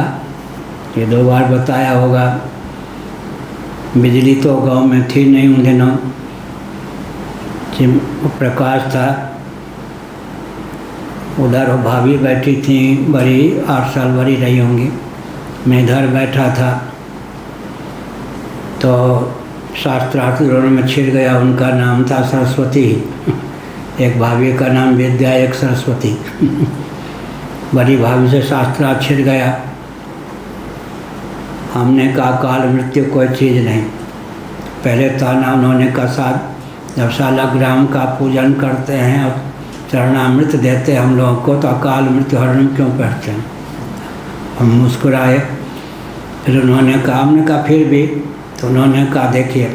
C: ये 2 बार बताया होगा, बिजली तो गांव में थी नहीं उन दिनों, प्रकाश था। उधर वो भाभी बैठी थी, बड़ी 8 साल बड़ी रही होंगी, मैं इधर बैठा था, तो शास्त्रार्थ दोनों में छिड़ गया। उनका नाम था सरस्वती, एक भाभी का नाम विद्या, एक सरस्वती। बड़ी भाभी से शास्त्रार्थ छिड़ गया। हमने कहा काल मृत्यु कोई चीज़ नहीं। पहले ताना उन्होंने कहा साथ जब शालाग्राम का पूजन करते हैं और चरणामृत देते हैं हम लोगों को, तो अकाल मृत्यु हरण क्यों पढ़ते हैं। हम मुस्कुराए। फिर उन्होंने कहा, हमने कहा फिर भी, तो उन्होंने कहा देखिए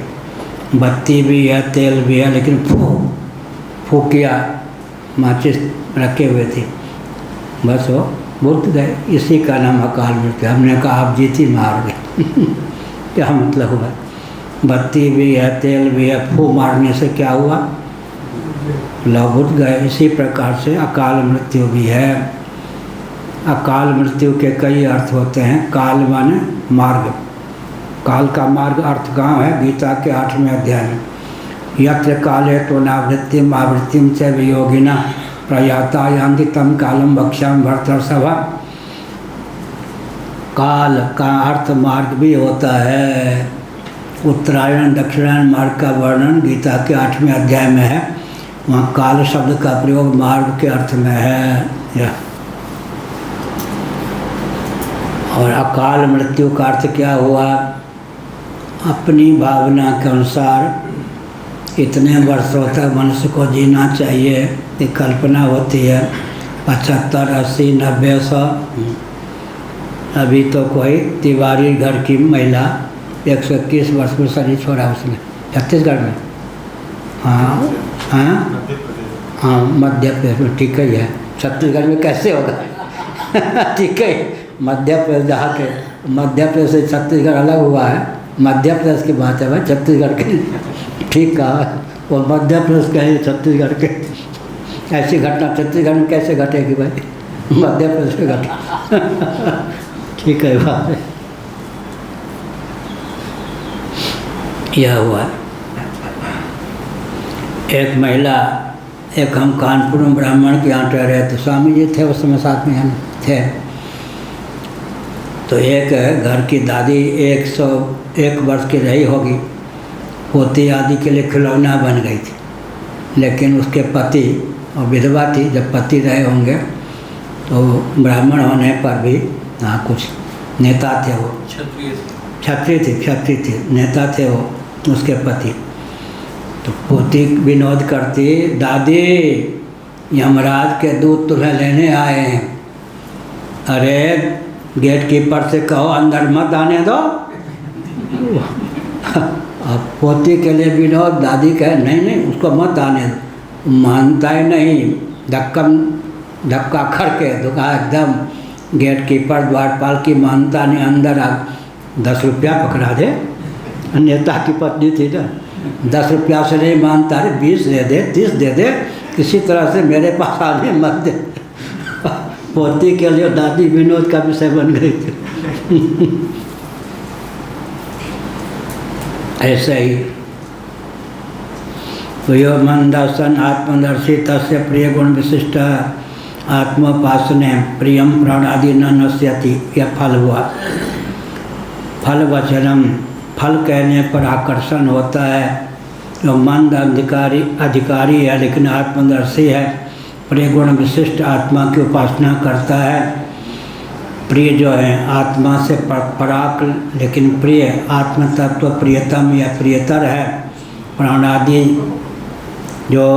C: बत्ती भी है, तेल भी है, लेकिन फूकिया माचिस रखे हुए थे, बस वो बुझ गए, इसी का नाम अकाल मृत्यु। हमने कहा आप जीती मार गए। क्या मतलब हुआ, बत्ती भी है, तेल भी है, फू मारने से क्या हुआ, लव बुझ गए। इसी प्रकार से अकाल मृत्यु भी है। अकाल मृत्यु के कई अर्थ होते हैं। काल माने मार्ग, काल का मार्ग अर्थ गाँव है गीता के 8वें अध्याय में। यत्र काले तो नावृत्तिम आवृत्तिम च वियोगिना प्रयाता यान्ति तम कालम भक्ष्याम भर्तृसभा। काल का अर्थ मार्ग भी होता है। उत्तरायण दक्षिणायन मार्ग का वर्णन गीता के 8वें अध्याय में है। वहाँ काल शब्द का प्रयोग मार्ग के अर्थ में है। और अकाल मृत्यु का अर्थ क्या हुआ, अपनी भावना के अनुसार इतने वर्षों तक मनुष्य को जीना चाहिए, एक कल्पना होती है 75, 80, 90, 100। अभी तो कोई तिवारी घर की महिला 121 वर्ष में शरीर छोड़ा उसने, छत्तीसगढ़ में। हाँ हाँ हाँ, मध्य प्रदेश में। ठीक है, छत्तीसगढ़ में कैसे होगा। ठीक है, मध्य प्रदेश जहाँ के, मध्य प्रदेश से छत्तीसगढ़ अलग हुआ है। मध्य प्रदेश की बात है भाई, छत्तीसगढ़ के। ठीक कहा, वो मध्य प्रदेश के हैं, छत्तीसगढ़ के। ऐसी घटना छत्तीसगढ़ में कैसे घटेगी भाई, मध्य प्रदेश में घटे। ठीक है, बात है। यह हुआ एक महिला, एक हम कानपुर में ब्राह्मण के यहाँ ठहरे थे, स्वामी जी थे उस समय साथ में हम थे। तो एक घर की दादी 101 वर्ष की रही होगी, पोती आदि के लिए खिलौना बन गई थी, लेकिन उसके पति, और विधवा थी, जब पति रहे होंगे तो ब्राह्मण होने पर भी हाँ कुछ नेता थे वो, क्षत्रिय थे, नेता थे वो, उसके पति। तो पोती विनोद करती, दादी यमराज के दूत तुम्हें लेने आए हैं। अरे गेट कीपर से कहो अंदर मत आने दो। अब पोती के लिए विनोद, दादी कहे नहीं उसको मत आने दो। मानता ही नहीं, धक्का करके दुका एकदम गेट कीपर द्वारपाल की मानता नहीं, अंदर आ 10 रुपया पकड़ा दे। नेता की पत्नी थी ना, 10 रुपया से नहीं मानता, अरे 20 दे दे, 30 दे दे, किसी तरह से मेरे पास आने मत दे। पोती के लिए दादी विनोद का विषय बन गई थी। ऐसे ही तो यो मन दर्शन आत्मदर्शी तस्य प्रिय गुण विशिष्ट आत्मोपासने प्रियम प्राणादि न नश्यति। यह फल हुआ। फल वचनम, फल कहने पर आकर्षण होता है। जो मंद अधिकारी है लेकिन आत्मदर्शी है, प्रिय गुण विशिष्ट आत्मा की उपासना करता है। प्रिय जो है आत्मा से पराक लेकिन प्रिय, आत्म तत्व प्रियतम या प्रियतर है। प्राणादि जो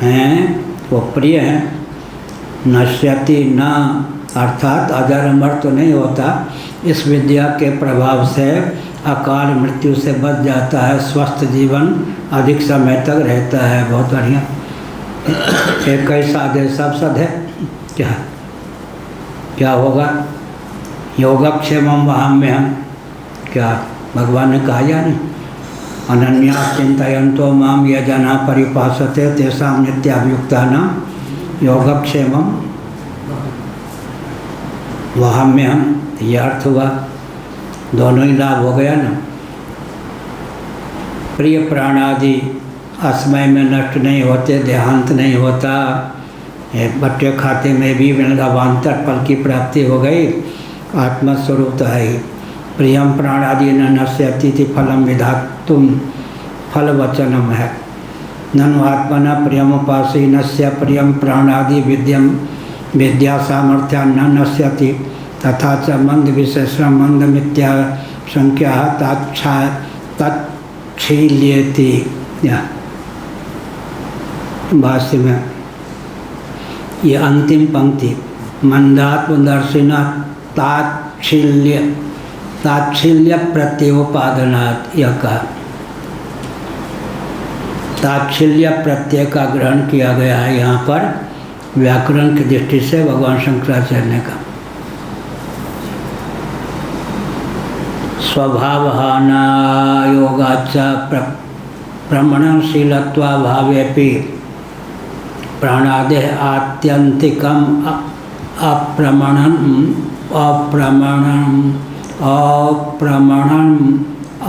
C: हैं वो प्रिय हैं। नश्यति न, अर्थात अजर अमर तो नहीं होता। इस विद्या के प्रभाव से अकाल मृत्यु से बच जाता है, स्वस्थ जीवन अधिक समय तक रहता है। बहुत बढ़िया। एक कैसा दे सब सद है, क्या होगा? योगक्षेमम वहाम्यहम्, क्या भगवान ने कहा या नहीं? अनन्या चिंतयन्तो माम ये जना परिपासते तेषां नित्याभियुक्तानां योगक्षेमम वहाम्यहम्। ये अर्थ हुआ, दोनों ही लाभ हो गया ना। प्रिय प्राणादि असमय में नष्ट नहीं होते, देहांत नहीं होता। बट्टे खाते में भी विलगावान्तर फल की प्राप्ति हो गई। आत्मस्वरूप तो है ही। प्रियम प्राणादि न नश्यति इति फलम विधातुम, फल वचनम है। ननु आत्मना प्रियम उपासीनस्य प्रियम प्राणादि विद्या सामर्थ्या न नश्यति तथा च मंद विशेषण मंद मिथ्या संख्या तत्क्षील्येति। भाष्य में ये अंतिम पंक्ति, मंदात्मदर्शिना ताच्छिल्य प्रत्योपादनात्, यह कहा। ताच्छिल्य प्रत्यय का ग्रहण किया गया है यहाँ पर व्याकरण की दृष्टि से भगवान शंकराचार्य ने कहा। स्वभावहाना योगाच्च प्रमणनशीलत्वाभावेपि प्राणादेः आत्यंतिकम अप्रमणन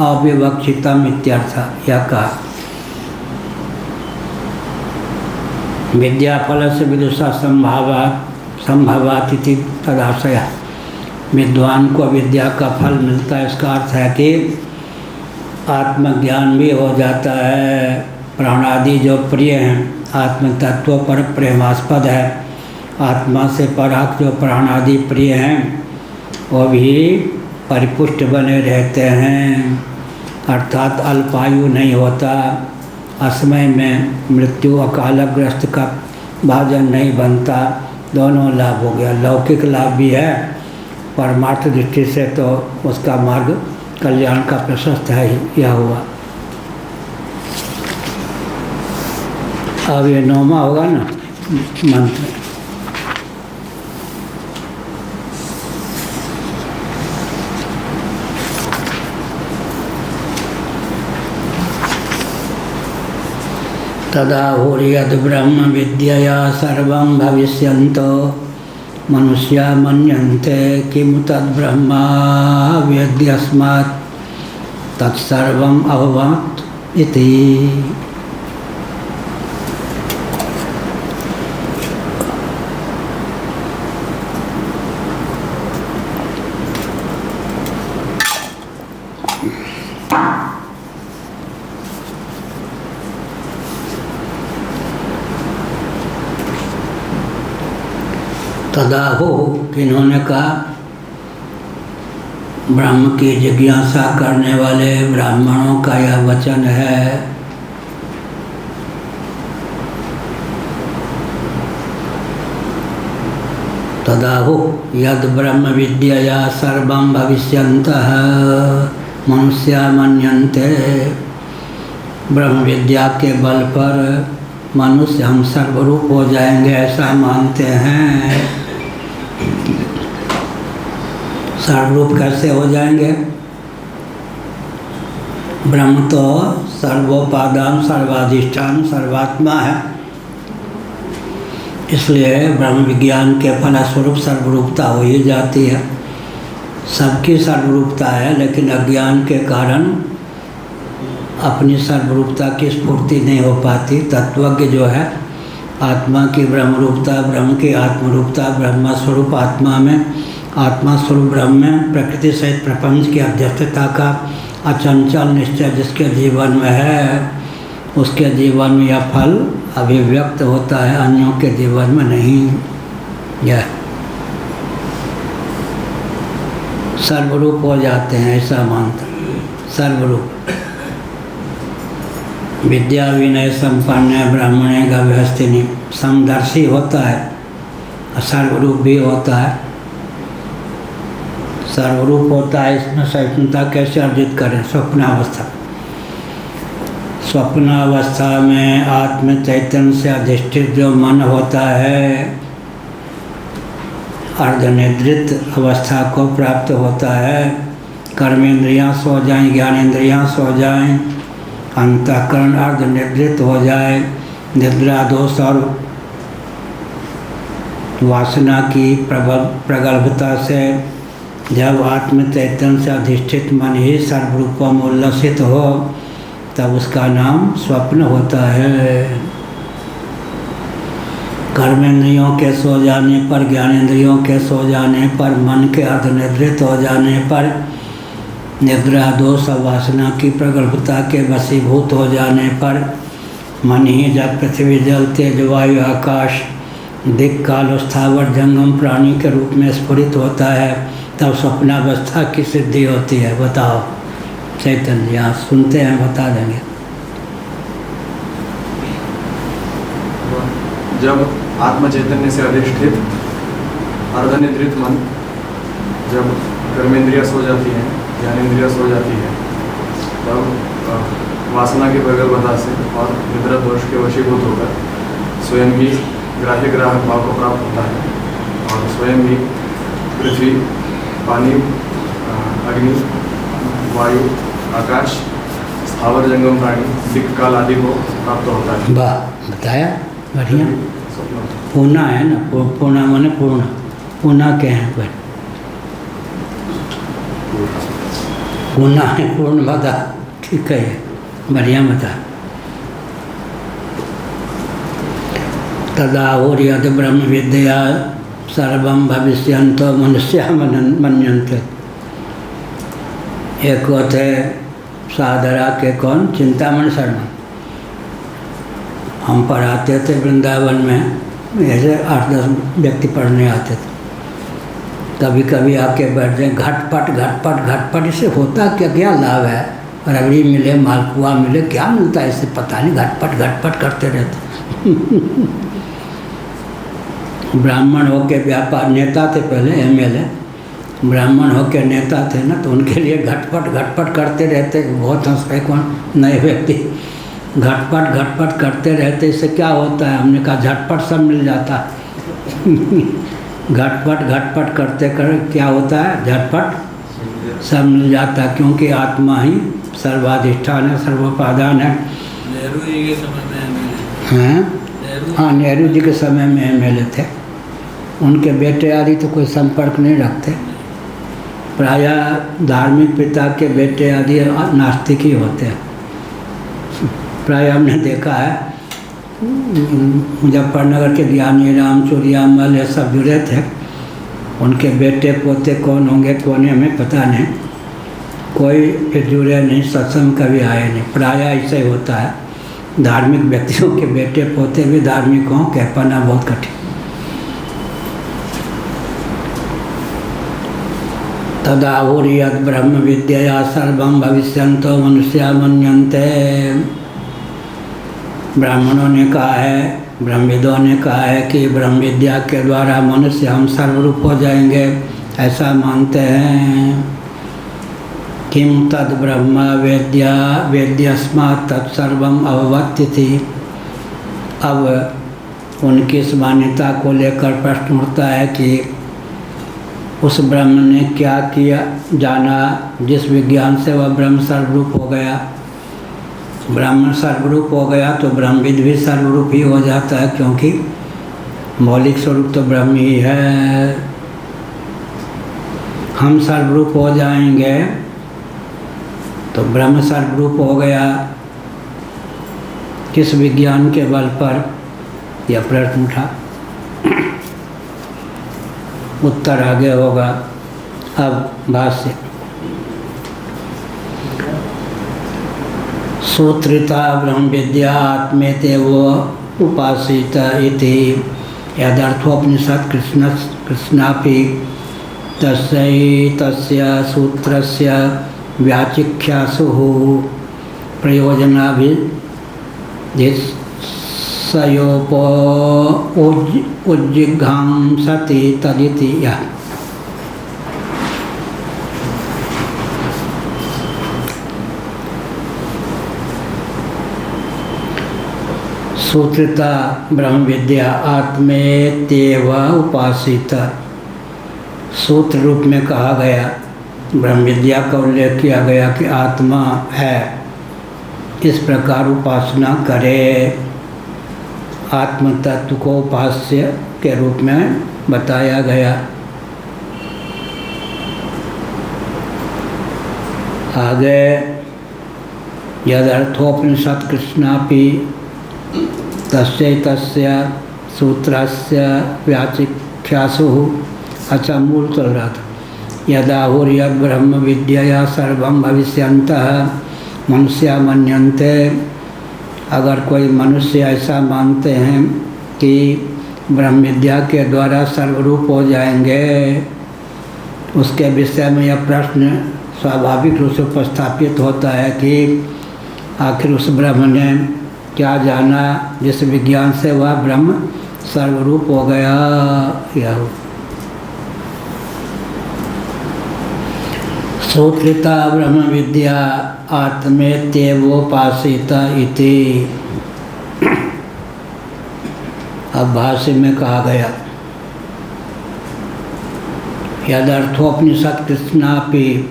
C: अविवक्षितम इत्यर्थ। यह कहा। विद्याफल से विदुषा संभवात इति तदाशय। विद्वान को विद्या का फल मिलता है, इसका अर्थ है कि आत्मज्ञान भी हो जाता है। प्राणादि जो प्रिय हैं, आत्म तत्व पर प्रेमास्पद है। आत्मा से पराक जो प्राणादि प्रिय हैं वो भी परिपुष्ट बने रहते हैं, अर्थात अल्पायु नहीं होता। असमय में मृत्यु अकालग्रस्त का भाजन नहीं बनता। दोनों लाभ हो गया। लौकिक लाभ भी है, परमार्थ दृष्टि से तो उसका मार्ग कल्याण का प्रशस्त है ही। यह हुआ। अब ये 9वां होगा ना मंत्र। तदा हुर्यद् ब्रह्म विद्यया सर्वं भविष्यन्तो मनुष्या मन्यन्ते किमु तद्ब्रह्मा वेद्यस्मात् तत्सर्वम् अभवत् इति। तदा हो, इन्होंने कहा ब्रह्म की जिज्ञासा करने वाले ब्राह्मणों का यह वचन है। तदाहु यद ब्रह्म विद्यया सर्वं भविष्यन्तः मनुष्या मन्यन्ते। ब्रह्म विद्या के बल पर मनुष्य हम सर्वरूप हो जाएंगे ऐसा मानते हैं। सर्वरूप कैसे हो जाएंगे? ब्रह्म तो सर्वोपादान सर्वाधिष्ठान सर्वात्मा है, इसलिए ब्रह्म विज्ञान के फलस्वरूप सर्वरूपता हो ही जाती है। सबकी सर्वरूपता है, लेकिन अज्ञान के कारण अपनी सर्वरूपता की स्फूर्ति नहीं हो पाती। तत्वज्ञ जो है आत्मा की ब्रह्मरूपता, ब्रह्म की आत्मरूपता, ब्रह्मस्वरूप आत्मा में, आत्मा स्वरूप ब्रह्म में प्रकृति सहित प्रपंच की अध्यक्षता का अचंचल निश्चय जिसके जीवन में है, उसके जीवन में यह फल अभिव्यक्त होता है, अन्यों के जीवन में नहीं। यह सर्वरूप हो जाते हैं ऐसा मानते हैं। सर्वरूप विद्या विनय संपन्न ब्राह्मणे गव्यस्तिनी, समदर्शी होता है, सर्वरूप भी होता है। सर्वरूप होता है, इसमें सहिष्णुता कैसे अर्जित करें? स्वप्नावस्था। स्वप्नावस्था में आत्म चैतन्य से अधिष्ठित जो मन होता है, अर्धनिद्रित अवस्था को प्राप्त होता है। कर्मेंद्रियां सो जाएं, ज्ञानेंद्रियां सो जाएं, अंतःकरण अर्धनिद्रित हो जाए, निद्रा दोष और वासना की प्रगल्भता से जब आत्म चैतन्य से अधिष्ठित मन ही सर्वरूपों में उल्लसित हो, तब उसका नाम स्वप्न होता है। कर्मेंद्रियों के सो जाने पर, ज्ञानेंद्रियों के सो जाने पर, मन के अर्धनिद्रित हो जाने पर, निद्रा दोष और वासना की प्रगल्भता के वशीभूत हो जाने पर, मन ही जब पृथ्वी जल तेज वायु आकाश दिक् काल स्थावर जंगम प्राणी के रूप में स्फुरित होता है, तब स्वप्नावस्था की सिद्धि होती है। बताओ चैतन्य, यहाँ सुनते हैं, बता देंगे।
D: जब आत्म चैतन्य से अधिष्ठित अर्धनिद्रित मन, जब कर्मेंद्रियां सो जाती हैं, ज्ञानेंद्रियां सो जाती है, तब वासना की प्रगल्भता से और निद्रा दोष के वशीभूत होकर स्वयं भी ग्राह्य ग्राहक भाव को प्राप्त होता है और स्वयं भी पृथ्वी, पानी, अग्नि, वायु, आकाश, स्थावर जंगम प्राणी, दिक् काल आदि को प्राप्त होता है।
C: वाह, बताया, बढ़िया। पूर्णा है ना, पूर्णा माने पूर्ण, पूर्णा के हैं पर पूर्णा है, पूर्ण बता, ठीक है, बढ़िया बता। तदाहुर्यद ब्रह्म विद्या सर्वं भविष्यन्तो मनुष्या मन्यन्ते। एक होते साधरा के कौन? चिंतामणि शर्मा। हम पढ़ाते थे वृंदावन में, ऐसे 8-10 व्यक्ति पढ़ने आते थे। कभी कभी आके बैठ जाए, घटपट घटपट घटपट, इससे होता क्या, क्या लाभ है? रबड़ी मिले, मालपुआ मिले, क्या मिलता है इससे? पता नहीं, घटपट घटपट करते रहते। ब्राह्मण होके व्यापार नेता थे पहले, एमएलए, ब्राह्मण होके नेता थे ना, तो उनके लिए घटपट घटपट करते रहते। बहुत हंस रहे कौन नए व्यक्ति, घटपट घटपट करते रहते। इससे क्या होता है? हमने कहा झटपट सब मिल जाता। घटपट घटपट करते कर क्या होता है? झटपट सब मिल जाता, क्योंकि आत्मा ही सर्वाधिष्ठान है, सर्वोपादान है।
E: नेहरू जी के समय में
C: हैं? हाँ, नेहरू जी के समय में एमएलए थे। उनके बेटे आदि तो कोई संपर्क नहीं रखते। प्रायः धार्मिक पिता के बेटे आदि नास्तिक ही होते हैं। प्रायः हमने देखा है, मुजफ्फरनगर के ज्ञानी राम चूड़ियामल ये सब जुड़े थे। उनके बेटे पोते कौन होंगे, कौन हमें पता नहीं, कोई फिर जुड़े नहीं, सत्संग कभी आए नहीं। प्रायः ऐसे ही होता है, धार्मिक व्यक्तियों के बेटे पोते भी धार्मिक हों, कह पाना बहुत कठिन। तदाहुर्यद् ब्रह्म विद्यया सर्वं भविष्यन्तो मनुष्या मन्यन्ते। ब्राह्मणों ने कहा है, ब्रह्मविदों ने कहा है कि ब्रह्म विद्या के द्वारा मनुष्य हम सर्वरूप हो जाएंगे, ऐसा मानते हैं। किम तद ब्रह्म वेद्या वेद्यस्मात् तत्सर्वम अववत्ति। अब उनकी इस मान्यता को लेकर प्रश्न उठता है कि उस ब्रह्म ने क्या किया जाना जिस विज्ञान से वह ब्रह्म सर्वरूप हो गया। ब्रह्म सर्वरूप हो गया तो ब्रह्मविद भी सर्वरूप ही हो जाता है, क्योंकि मौलिक स्वरूप तो ब्रह्म ही है। हम सर्वरूप हो जाएंगे तो ब्रह्म सर्वरूप हो गया किस विज्ञान के बल पर, यह प्रश्न उठा। उत्तर आगे होगा। अब भाष्य। सूत्रिता ब्रह्म विद्या आत्मेतेवो उपासित इति यदर्थोपनिषत् कृष्णापि तस्य सूत्रस्य व्याचिख्यासुः उज्जिघांसति तदिति यः। सूत्रिता ब्रह्म विद्या आत्मेत्येव उपासित। सूत्र रूप में कहा गया, ब्रह्म विद्या का उल्लेख किया गया कि आत्मा है, इस प्रकार उपासना करे। आत्म तत्व को उपास्य के रूप में बताया गया। आगे यदर्थोपनिषत् कृष्णापि तस्य सूत्रस्य व्याचिख्यासुः। अच्छा, मूल चल रहा था। यदाहुर्यद् ब्रह्म विद्यया सर्वं भविष्यन्तः मनुष्या मन्यन्ते। अगर कोई मनुष्य ऐसा मानते हैं कि ब्रह्म विद्या के द्वारा सर्वरूप हो जाएंगे, उसके विषय में यह प्रश्न स्वाभाविक रूप से उपस्थापित होता है कि आखिर उस ब्रह्म ने क्या जाना जिस विज्ञान से वह ब्रह्म सर्वरूप हो गया। यह सूत्रिता ब्रह्म विद्या आत्मेत्येवोपासित इति। अब भाष्य में कहा गया, यदर्थोपनिषत् कृष्णापि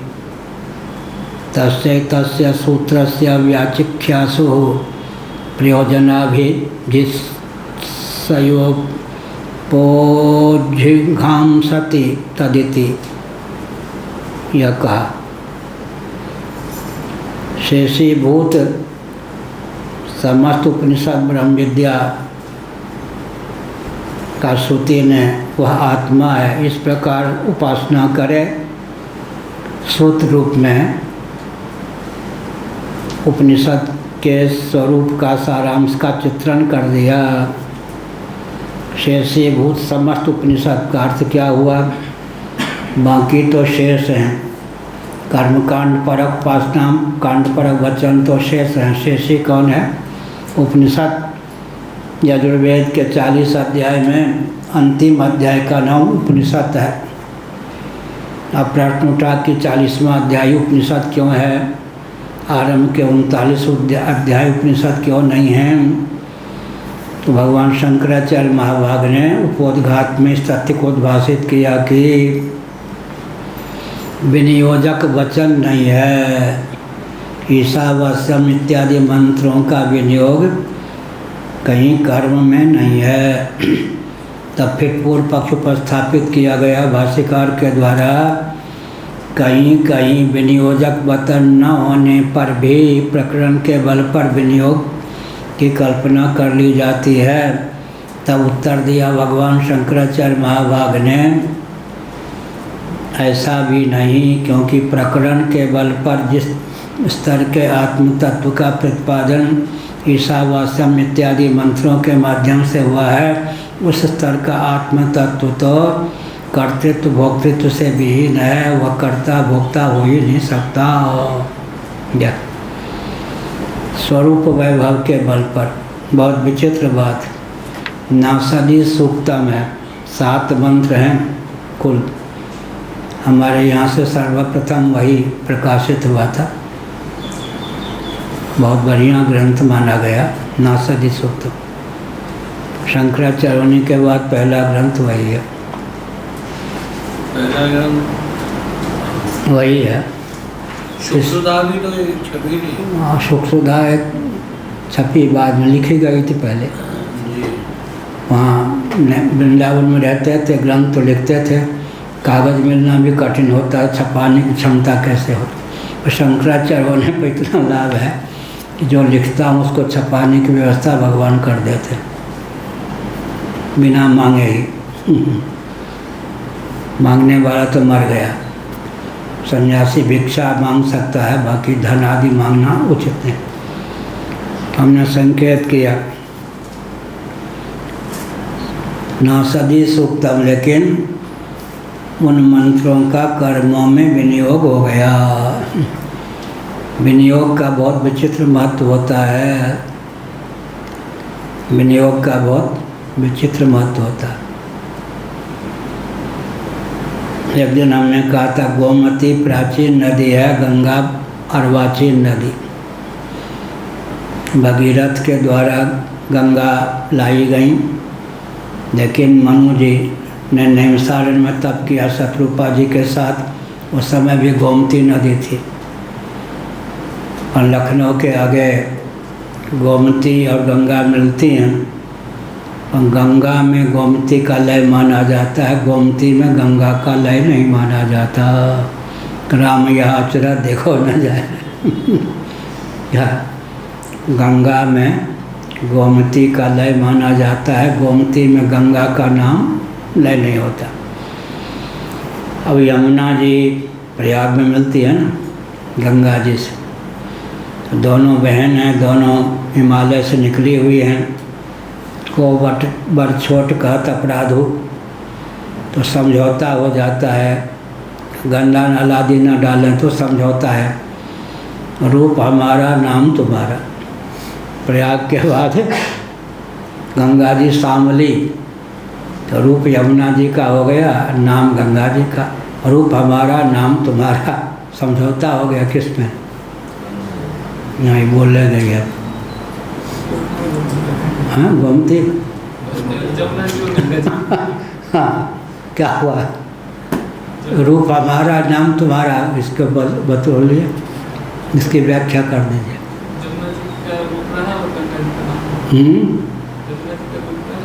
C: तस्य सूत्रस्य व्याचिख्यासुः प्रयोजनाभिधिस्सयोपोज्जिघांसति तदिति। यह कहा, शेषीभूत समस्त उपनिषद ब्रह्म विद्या का श्रुति ने वह आत्मा है, इस प्रकार उपासना करे। सूत्र रूप में उपनिषद के स्वरूप का सारांश का चित्रण कर दिया। शेषीभूत समस्त उपनिषद का अर्थ क्या हुआ? बाकी तो शेष हैं। कर्मकांड परक उपासना कांड परक वचन तो शेष हैं। शेषी कौन है? उपनिषद। यजुर्वेद के 40 अध्याय में अंतिम अध्याय का नाम उपनिषद है। अब प्रश्न उठा कि 40वां अध्याय उपनिषद क्यों है, आरंभ के 39 अध्याय उपनिषद क्यों नहीं हैं? तो भगवान शंकराचार्य महाभाग ने उपोद्घात में इस तथ्य को उद्भाषित किया कि विनियोजक वचन नहीं है। ईशावास्यम इत्यादि मंत्रों का विनियोग कहीं कर्म में नहीं है। तब फिर पूर्व पक्ष उपस्थापित किया गया भाष्यकार के द्वारा, कहीं कहीं विनियोजक वचन न होने पर भी प्रकरण के बल पर विनियोग की कल्पना कर ली जाती है। तब उत्तर दिया भगवान शंकराचार्य महाभाग ने, ऐसा भी नहीं, क्योंकि प्रकरण के बल पर जिस स्तर के आत्म तत्व का प्रतिपादन ईशावास्यम इत्यादि मंत्रों के माध्यम से हुआ है, उस स्तर का आत्म तत्व तो कर्तृत्व भोक्तृत्व से विहीन है, वह कर्ता भोक्ता हो ही नहीं सकता। या स्वरूप वैभव के बल पर। बहुत विचित्र बात। नासदी सूक्तम है, 7 मंत्र हैं कुल। हमारे यहाँ से सर्वप्रथम वही प्रकाशित हुआ था। बहुत बढ़िया ग्रंथ माना गया नासदी सूक्त। शंकराचार्य के बाद पहला ग्रंथ वही है।
E: पहला ग्रंथ
C: वही है।
E: सुधा भी तो छपी नहीं।
C: हाँ, सुधा एक छपी बाद में लिखी गई थी पहले।
E: जी।
C: वहाँ वृंदावन में रहते थे, ग्रंथ तो लिखते थे, कागज़ मिलना भी कठिन होता है, छपाने की क्षमता कैसे होती। और शंकराचार्य होने पर इतना लाभ है कि जो लिखता हूँ उसको छपाने की व्यवस्था भगवान कर देते बिना मांगे ही। मांगने वाला तो मर गया। सन्यासी भिक्षा मांग सकता है, बाकी धन आदि मांगना उचित नहीं। हमने संकेत किया नासदी सूक्तम, लेकिन उन मंत्रों का कर्मों में विनियोग हो गया। विनियोग का बहुत विचित्र महत्व होता है। विनियोग का बहुत विचित्र महत्व होता है। एक दिन हमने कहा था गोमती प्राचीन नदी है, गंगा अर्वाचीन नदी। भगीरथ के द्वारा गंगा लाई गई, लेकिन मनु जी ने नैमिषारण्य में तप किया शत्रुपा जी के साथ। उस समय भी गोमती नदी थी। और लखनऊ के आगे गोमती और गंगा मिलती हैं। और गंगा में गोमती का लय माना जाता है, गोमती में गंगा का लय नहीं माना जाता। राम यह आचरा देखो न जाए। गंगा में गोमती का लय माना जाता है, गोमती में गंगा का नाम लय नहीं होता। अब यमुना जी प्रयाग में मिलती है ना गंगा जी से। तो दोनों बहन हैं, दोनों हिमालय से निकली हुई हैं। को बर छोट कहत अपराध हो तो समझौता हो जाता है। गंगा नालादि न डालें तो समझौता है। रूप हमारा नाम तुम्हारा। प्रयाग के बाद गंगा जी शामली, तो रूप यमुना जी का हो गया, नाम गंगा जी का। रूप हमारा नाम तुम्हारा, समझौता हो गया। किस में नहीं बोलने गए। हाँ गोमती। हाँ क्या हुआ? रूप हमारा नाम तुम्हारा, इसके बतौलिए, इसकी व्याख्या कर दीजिए।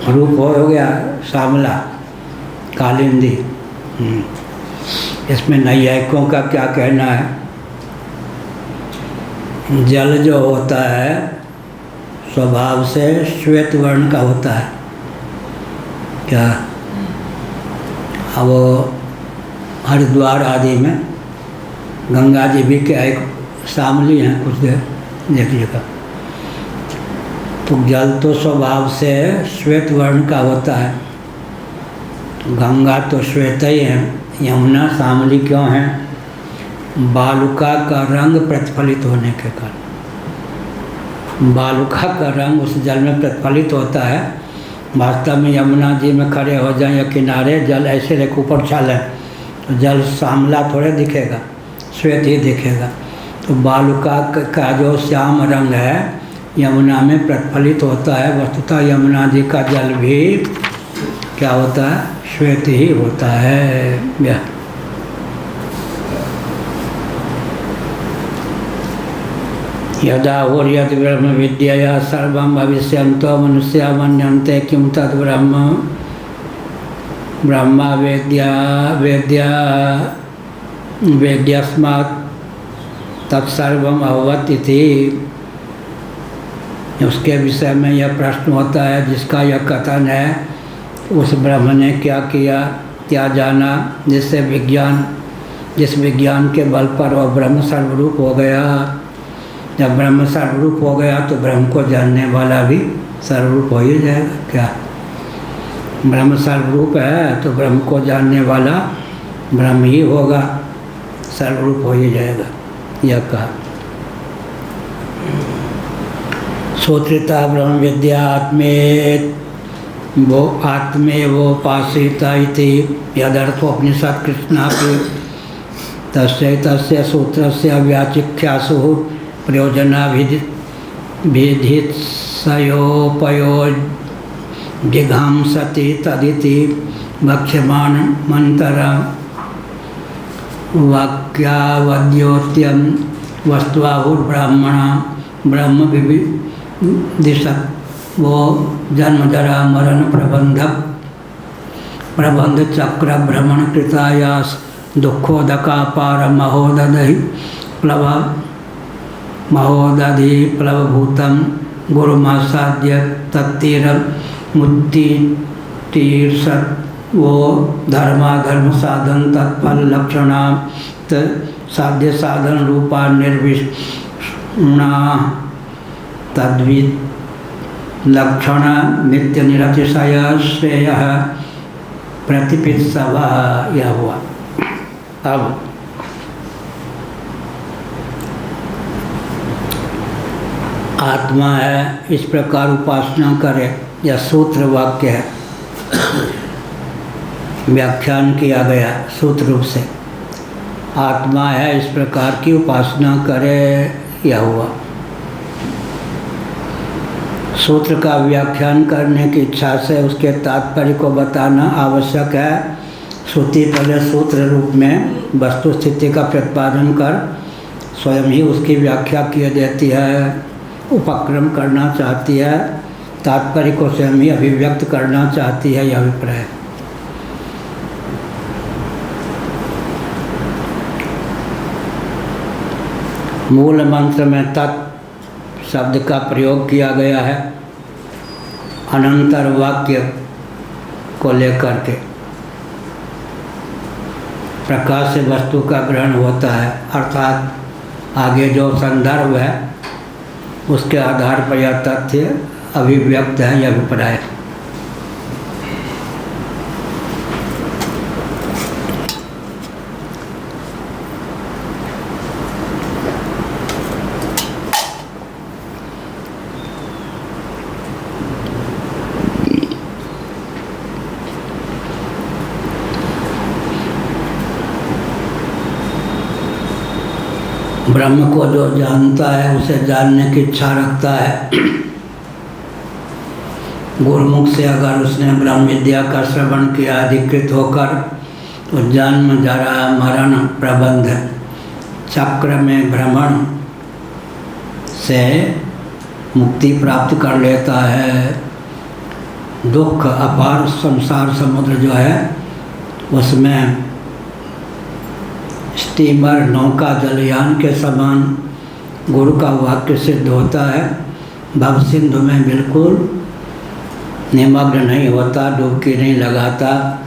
C: रूप हो गया श्यामला, कालिंदी। इसमें नैयायिकों का क्या कहना है? जल जो होता है स्वभाव से श्वेत वर्ण का होता है। क्या अब हरिद्वार आदि में गंगा जी भी क्या एक शामली हैं, कुछ देर देखिएगा। तो जल तो स्वभाव से श्वेत वर्ण का होता है। गंगा तो श्वेत ही है, यमुना शामली क्यों है? बालुका का रंग प्रतिफलित होने के कारण। बालुका का रंग उस जल में प्रतिफलित होता है। वास्तव में यमुना जी में खड़े हो जाएं या किनारे, जल ऐसे लेकर ऊपर छालें तो जल श्यामला थोड़े दिखेगा, श्वेत ही दिखेगा। तो बालुका का जो श्याम रंग है यमुना में प्रतिफलित होता है। वस्तुतः यमुना जी का जल भी क्या होता है? श्वेत ही होता है। यदा हुर्यत ब्रह्म विद्यया सर्वं भविष्यन्तो मनुष्या मन्यन्ते किं तद् ब्रह्म ब्रह्मा वेद्यस्मात् तत्सर्वम् अभवत् इति। उसके विषय में यह प्रश्न होता है जिसका यह कथन है, उस ब्रह्म ने क्या किया, क्या जाना, जिससे जिस विज्ञान के बल पर वह ब्रह्म सर्वरूप हो गया। जब ब्रह्म सर्वरूप हो गया तो ब्रह्म को जानने वाला भी सर्वरूप हो ही जाएगा। क्या ब्रह्म सर्वरूप है तो ब्रह्म को जानने वाला ब्रह्म ही होगा, सर्वरूप हो ही जाएगा। यह कहा सूत्रिता ब्रह्म विद्या आत्मेत वो आत्मे वो पासिता इति यदर्थोपनिषद कृष्णापि तस्य तस्य सूत्रस्य व्याचिख्यासु प्रयोजनाभिधित्सयोपयो जिघांसति तदिति वक्ष्यमाणमन्तरं वाक्यावद्योत्यं वस्त्वाहुर्ब्राह्मणा ब्रह्म विदिशत् वो जन्म जरा मरण प्रबंध चक्र भ्रमण कृतायास दुखोदकापार महोदधि प्लवभूतम गुरुमासाद्य तत्तीर मुक्तितीर्षत् वो धर्माधर्म साधन तत्फल लक्षणा साध्य साधन रूपा निर्विष्णा तद्वित लक्षण नित्य निरतिशय श्रेय प्रतिपित्सव। यह हुआ। अब आत्मा है इस प्रकार उपासना करे, यह सूत्र वाक्य है, व्याख्यान किया गया सूत्र रूप से। आत्मा है इस प्रकार की उपासना करे, यह हुआ। सूत्र का व्याख्यान करने की इच्छा से उसके तात्पर्य को बताना आवश्यक है। श्रुति पहले सूत्र रूप में वस्तु स्थिति का प्रतिपादन कर स्वयं ही उसकी व्याख्या किए देती है, उपक्रम करना चाहती है, तात्पर्य को स्वयं ही अभिव्यक्त करना चाहती है, यह अभिप्राय। मूल मंत्र में तत् शब्द का प्रयोग किया गया है अनंतर वाक्य को लेकर के। प्रकाश से वस्तु का ग्रहण होता है, अर्थात आगे जो संदर्भ है उसके आधार पर यह तथ्य अभिव्यक्त है, यह अभिप्राय। ब्रह्म को जो जानता है उसे जानने की इच्छा रखता है। गुरुमुख से अगर उसने ब्रह्म विद्या का श्रवण किया अधिकृत होकर तो जन्म जरा मरण प्रबंध चक्र में भ्रमण से मुक्ति प्राप्त कर लेता है। दुख अपार संसार समुद्र जो है उसमें स्टीमर नौका जलयान के समान गुरु का वाक्य सिद्ध होता है। भव सिंधु में बिल्कुल निमग्न नहीं होता, डुबकी नहीं लगाता।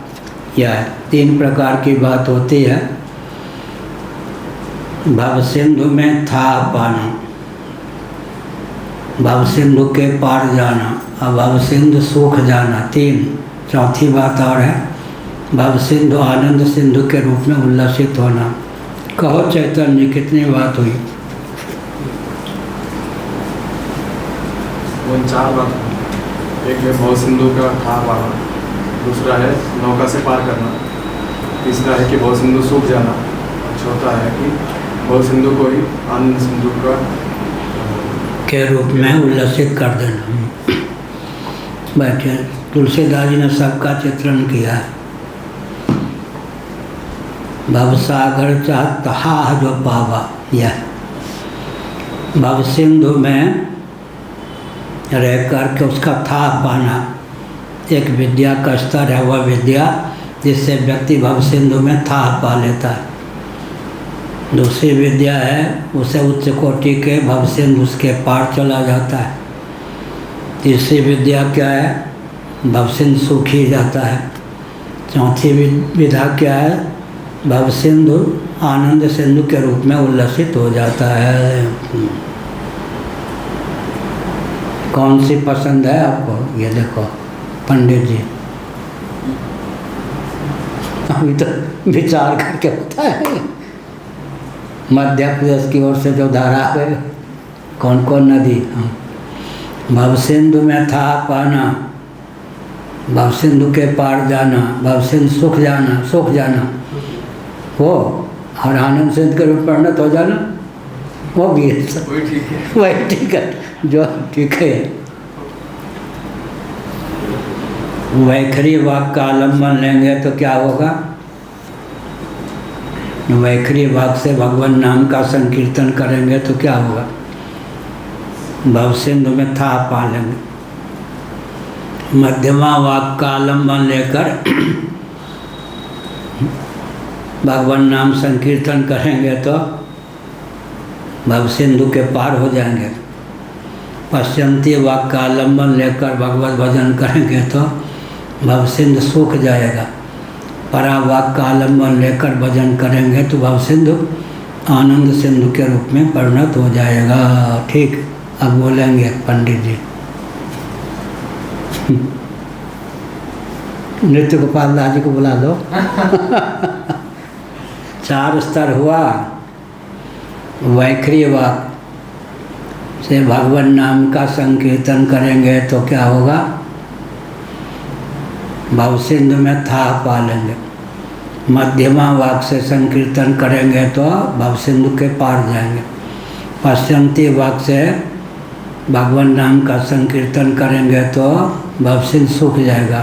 C: यह 3 प्रकार की बात होती है। भव सिंधु में था पाना, भव सिंधु के पार जाना और भव सिंधु सूख जाना, 3। चौथी बात और है भव सिंधु आनंद सिंधु के रूप में उल्लसित होना। कहो चैतन्य कितनी बात हुई?
D: वो 4 बात। एक है भव सिंधु का था पाना, दूसरा है नौका से पार करना, तीसरा है कि भव सिंधु सूख जाना, और चौथा है कि भव सिंधु को ही आनंद सिंधु का
C: के रूप में उल्लसित कर देना। बैठे तुलसीदास जी ने सबका चित्रण किया है। भवसागर चाहत हा जो पावा, यह भव सिंधु में रह कर के उसका था पाना एक विद्या का स्तर है। वह विद्या जिससे व्यक्ति भव सिंधु में था पा लेता है। दूसरी विद्या है उसे उच्च कोटि के भव सिंधु उसके पार चला जाता है। तीसरी विद्या क्या है? भव सिंधु सूख ही जाता है। चौथी विद्या क्या है? भव सिंधु आनंद सिंधु के रूप में उल्लसित हो जाता है। कौन सी पसंद है आपको? ये देखो पंडित जी अभी तो विचार करके बताए। मध्य प्रदेश की ओर से जो धारा है, कौन कौन नदी, भव सिंधु में था पाना, भव सिंधु के पार जाना, भव सिंधु सुख जाना वो, और आनंद सिंधु के रूप परिणत हो जाना वो भी है।
D: वही ठीक है।
C: वही ठीक है, जो ठीक है। वैखरी वाक का आलम्बन लेंगे तो क्या होगा? वैखरी वाक से भगवान नाम का संकीर्तन करेंगे तो क्या होगा? भव सिंधु में था पा लेंगे। मध्यमा वाक का आलम्बन लेकर भगवान नाम संकीर्तन करेंगे तो भव सिंधु के पार हो जाएंगे। पश्चिमती वाक का आलम्बन लेकर भगवत भजन करेंगे तो भव सिंधु सूख जाएगा। परावाक का आलम्बन लेकर भजन करेंगे तो भव सिंधु आनंद सिंधु के रूप में परिणत हो जाएगा। ठीक, अब बोलेंगे पंडित जी। नृत्य गोपाल दास जी को बुला दो। 4 स्तर हुआ। वैखरी वाक से भगवान नाम का संकीर्तन करेंगे तो क्या होगा? भव सिंधु में था पा लेंगे। मध्यमा वाक से संकीर्तन करेंगे तो भव सिंधु के पार जाएंगे। पश्चिमती वाक से भगवान नाम का संकीर्तन करेंगे तो भव सिंधु सूख जाएगा।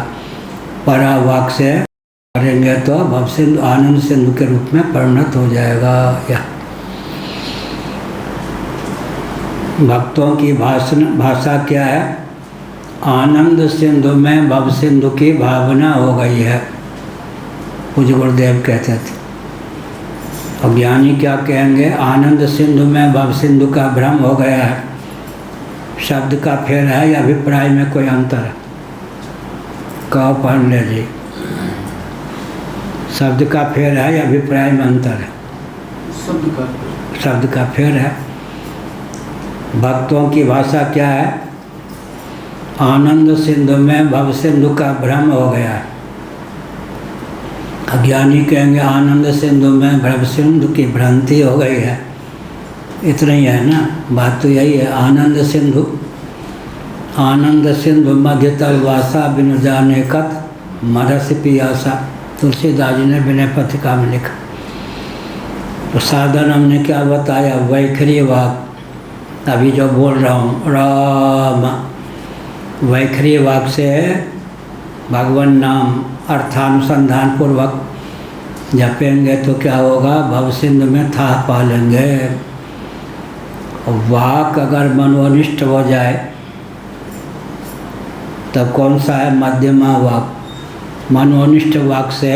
C: परा वाक से करेंगे तो भव सिंधु आनंद सिंधु के रूप में परिणत हो जाएगा। या भक्तों की भाषा क्या है? आनंद सिंधु में भव सिंधु की भावना हो गई है, पूज्य गुरुदेव कहते थे। और ज्ञानी क्या कहेंगे? आनंद सिंधु में भव सिंधु का भ्रम हो गया है। शब्द का फेर है या अभिप्राय में कोई अंतर है? कहो पढ़ ले जी। शब्द का फेर है या अभिप्राय में अंतर है? शब्द का फेर है। भक्तों की भाषा क्या है? आनंद सिंधु में भव सिंधु का भ्रम हो गया है। अज्ञानी कहेंगे आनंद सिंधु में भव सिंधु की भ्रांति हो गई है। इतना ही है ना, बात तो यही है। आनंद सिंधु मध्य तल वासा बिनु जाने कत मरस पियासा, तुलसीदास जी ने विनय पत्रिका में लिखा। तो साधन हमने क्या बताया? वैखरी वाक, अभी जो बोल रहा हूँ राम, वैखरी वाक से भगवान नाम अर्थानुसंधान पूर्वक जपेंगे तो क्या होगा? भव सिंधु में था पा लेंगे। वाक अगर मनोनिष्ठ हो जाए तब कौन सा है? मध्यमा वाक। मनोनिष्ठ वाक से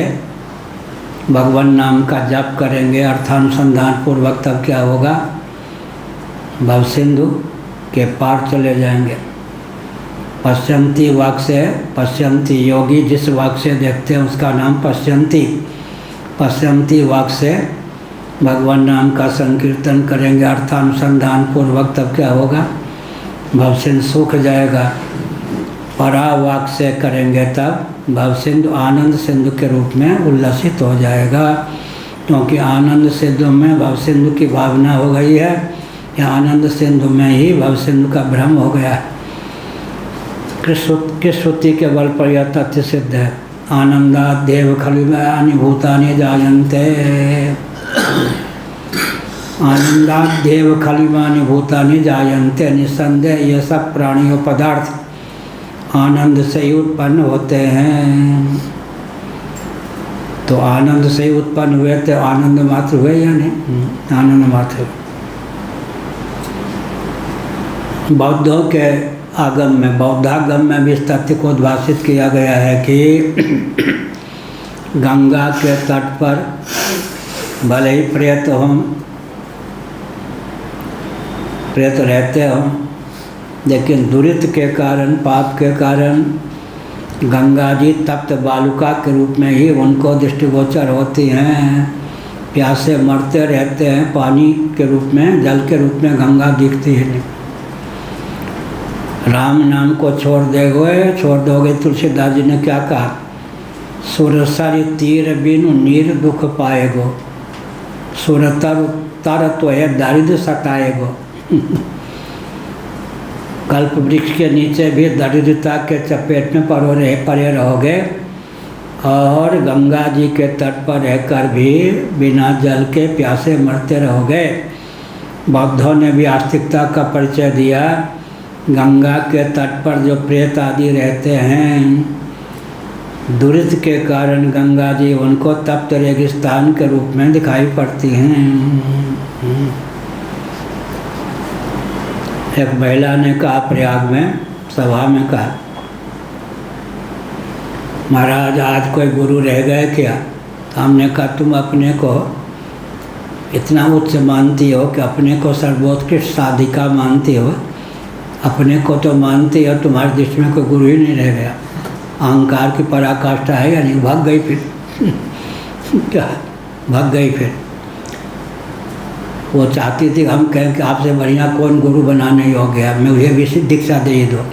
C: भगवान नाम का जप करेंगे अर्थानुसंधान पूर्वक, तब क्या होगा? भव सिंधु के पार चले जाएंगे। पश्चिमती वाक से, पश्चिमती योगी जिस वाक से देखते हैं उसका नाम पश्चिमती। पश्चिमती वाक से भगवान नाम का संकीर्तन करेंगे अर्थानुसंधान पूर्वक, तब क्या होगा? भव सिंधु सूख जाएगा। परावाक से करेंगे तब भव सिंधु आनंद सिंधु के रूप में उल्लसित हो जाएगा, क्योंकि आनंद सिंधु में भव सिंधु की भावना हो गई है। या आनंद सिंधु में ही भव सिंधु का भ्रम हो गया है। किस श्रुति के बल पर यह तथ्य सिद्ध है? आनंदात् देव खलुमानि भूतानि जायन्ते। आनंदात् देव खलुमानि भूतानि जायन्ते। निस्संदेह ये सब प्राणियों पदार्थ आनंद से ही उत्पन्न होते हैं। तो आनंद से ही उत्पन्न हुए तो आनंद मात्र हुए या नहीं? आनंद मात्र। बौद्धों के आगम में, बौद्धागम में भी इस तथ्य को उद्भाषित किया गया है कि गंगा के तट पर भले ही प्रेत रहते हों, लेकिन दुरित के कारण, पाप के कारण गंगा जी तप्त बालुका के रूप में ही उनको दृष्टिगोचर होती हैं। प्यासे मरते रहते हैं, पानी के रूप में, जल के रूप में गंगा दिखती है। राम नाम को छोड़ दोगे, तुलसीदास जी ने क्या कहा? सुरसरि तीर बिनु नीर दुख पाएगो, सुरतर तर तो है दरिद्र सताएगो। कल्प वृक्ष के नीचे भी दरिद्रता के चपेट में पड़े रहोगे, और गंगा जी के तट पर रहकर भी बिना जल के प्यासे मरते रहोगे। बौद्धों ने भी आस्तिकता का परिचय दिया। गंगा के तट पर जो प्रेत आदि रहते हैं, दुरित के कारण गंगा जी उनको तप्त रेगिस्तान के रूप में दिखाई पड़ती हैं। एक महिला ने कहा प्रयाग में सभा में कहा, महाराज आज कोई गुरु रह गए क्या? हमने कहा तुम अपने को इतना उच्च मानती हो कि अपने को सर्वोत्कृष्ट साधिका मानती हो, अपने को तो मानती हो, तुम्हारे दृष्टि में कोई गुरु ही नहीं रह गया। अहंकार की पराकाष्ठा है या नहीं? भाग गई फिर क्या भाग गई फिर? वो चाहती थी हम कहें कि आपसे बढ़िया कौन गुरु बनाने योग्य है, मुझे भी दीक्षा दे दो।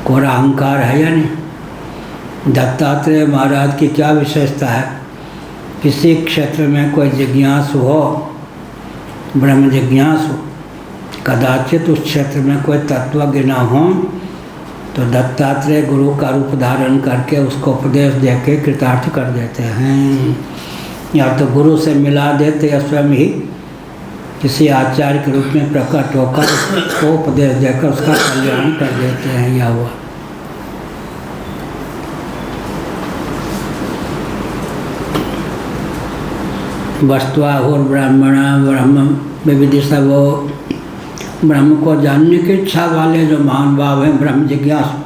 C: कोरा अहंकार है या नहीं? दत्तात्रेय महाराज की क्या विशेषता है? किसी क्षेत्र में कोई जिज्ञासु हो, ब्रह्म जिज्ञासु, कदाचित उस क्षेत्र में कोई तत्वज्ञ न हो, तो दत्तात्रेय गुरु का रूप धारण करके उसको उपदेश दे के कृतार्थ कर देते हैं। या तो गुरु से मिला देते या स्वयं ही किसी आचार्य के रूप में प्रकट होकर उसको उपदेश देकर उसका कल्याण कर देते हैं। या हुआ वस्तुआहुर ब्राह्मणा ब्रह्म विविदिशा, वो ब्रह्म को जानने की इच्छा वाले जो महान भाव हैं ब्रह्म जिज्ञासु,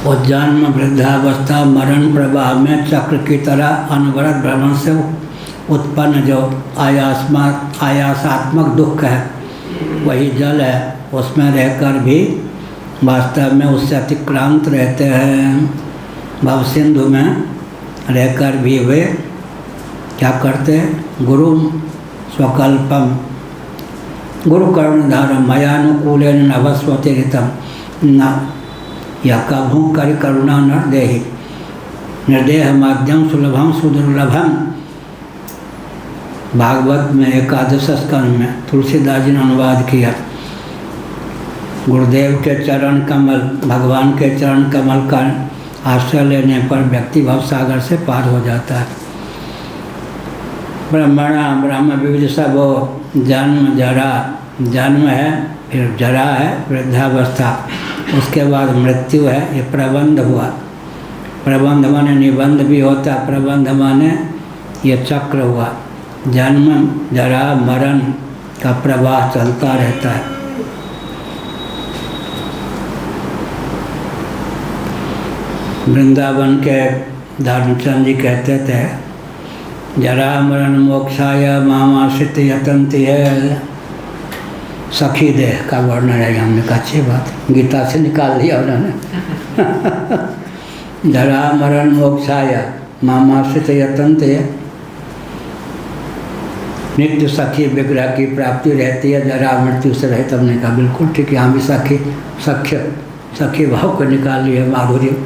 C: और जन्म वृद्धावस्था मरण प्रवाह में चक्र की तरह अनवरत भ्रमण से उत्पन्न जो आयासात्मक दुख है, वही जल है, उसमें रहकर भी वास्तव में उससे अतिक्रांत रहते हैं। भव सिंधु में रहकर भी वे क्या करते हैं? गुरु स्वकल्पम गुरु करुणधारम मयानुकूलेन नभस्वते ऋतम न या कभू कर करुणा नरदेहि निर्देह माध्यम सुलभम सुदुर्लभम। भागवत में एकादश स्कंद में तुलसीदास जी ने अनुवाद किया। गुरुदेव के चरण कमल, भगवान के चरण कमल का आश्रय लेने पर व्यक्ति भव सागर से पार हो जाता है। ब्रह्मणा ब्रह्म विविध सब, जन्म जरा, जन्म है फिर जरा है वृद्धावस्था, उसके बाद मृत्यु है। ये प्रबंध हुआ। प्रबंध माने निबंध भी होता है, प्रबंध माने ये चक्र हुआ। जन्म जरा मरण का प्रवाह चलता रहता है। वृंदावन के धर्मचंद जी कहते थे, जरा मरण मोक्षाय मामाश्रित यतंती है। सखी देह का वर्णन है, हमने कहा अच्छी बात, गीता से निकाल दिया उन्होंने। जरा मरण मोक्षाय मामाश्रित यतंती है। नित्य सखी विग्रह की प्राप्ति रहती है, जरा मृत्यु से रहित। हमने कहा बिल्कुल ठीक है, यहाँ भी सखी भाव को निकाल लिया, माधुर्य।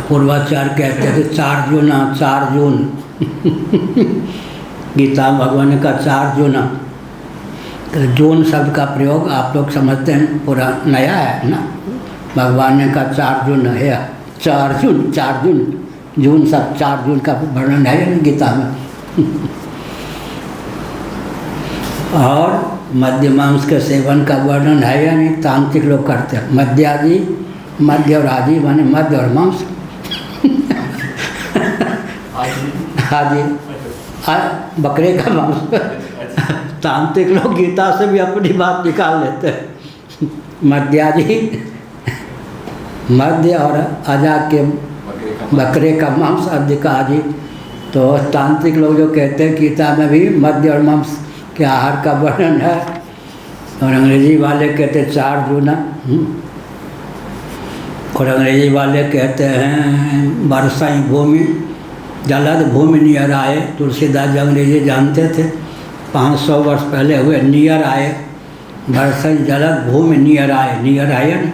C: पूर्वाचार्य कहते थे 4 जून गीता भगवान ने कहा 4 जून। तो जून शब्द का प्रयोग आप लोग समझते हैं पूरा नया है ना। भगवान ने कहा 4 जून है, 4 जून सब 4 जून का वर्णन है ना गीता में। और मध्यमांस के सेवन का वर्णन है या नहीं? तांत्रिक लोग करते हैं। मध्यादि, मध्य और आदि माने मध्य और मांस। आदि बकरे का मांस। तांत्रिक लोग गीता से भी अपनी बात निकाल लेते हैं। मध्यादि, मध्य और अजा के बकरे का मांस, आदि का आदि। तो तांत्रिक लोग जो कहते हैं गीता में भी मध्य और मांस के आहार का वर्णन है, और अंग्रेजी वाले कहते 4 जून। और अंग्रेजी वाले कहते हैं बरसाई भूमि जलद भूमि नियर आए। तुलसीदास जी अंग्रेजी जानते थे, 500 वर्ष पहले हुए। नियर आए, बरसाई जलद भूमि नियर आए। नियर आए ना,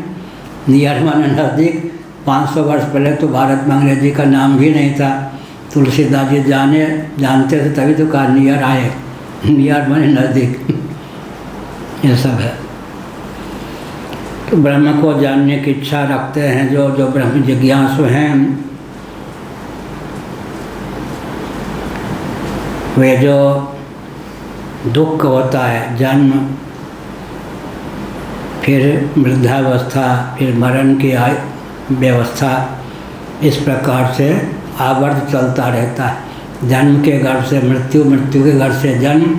C: नियर माने नज़दीक। 500 वर्ष पहले तो भारत में अंग्रेजी का नाम भी नहीं था। तुलसीदास जी जानते थे, तभी तो कहा नियर आए। नियर माने नज़दीक। ये सब है। तो ब्रह्म को जानने की इच्छा रखते हैं जो ब्रह्म जिज्ञासु हैं, वे जो दुख होता है, जन्म, फिर वृद्धावस्था, फिर मरण की व्यवस्था, इस प्रकार से आवर्त चलता रहता है। जन्म के घर से मृत्यु, मृत्यु के घर से जन्म,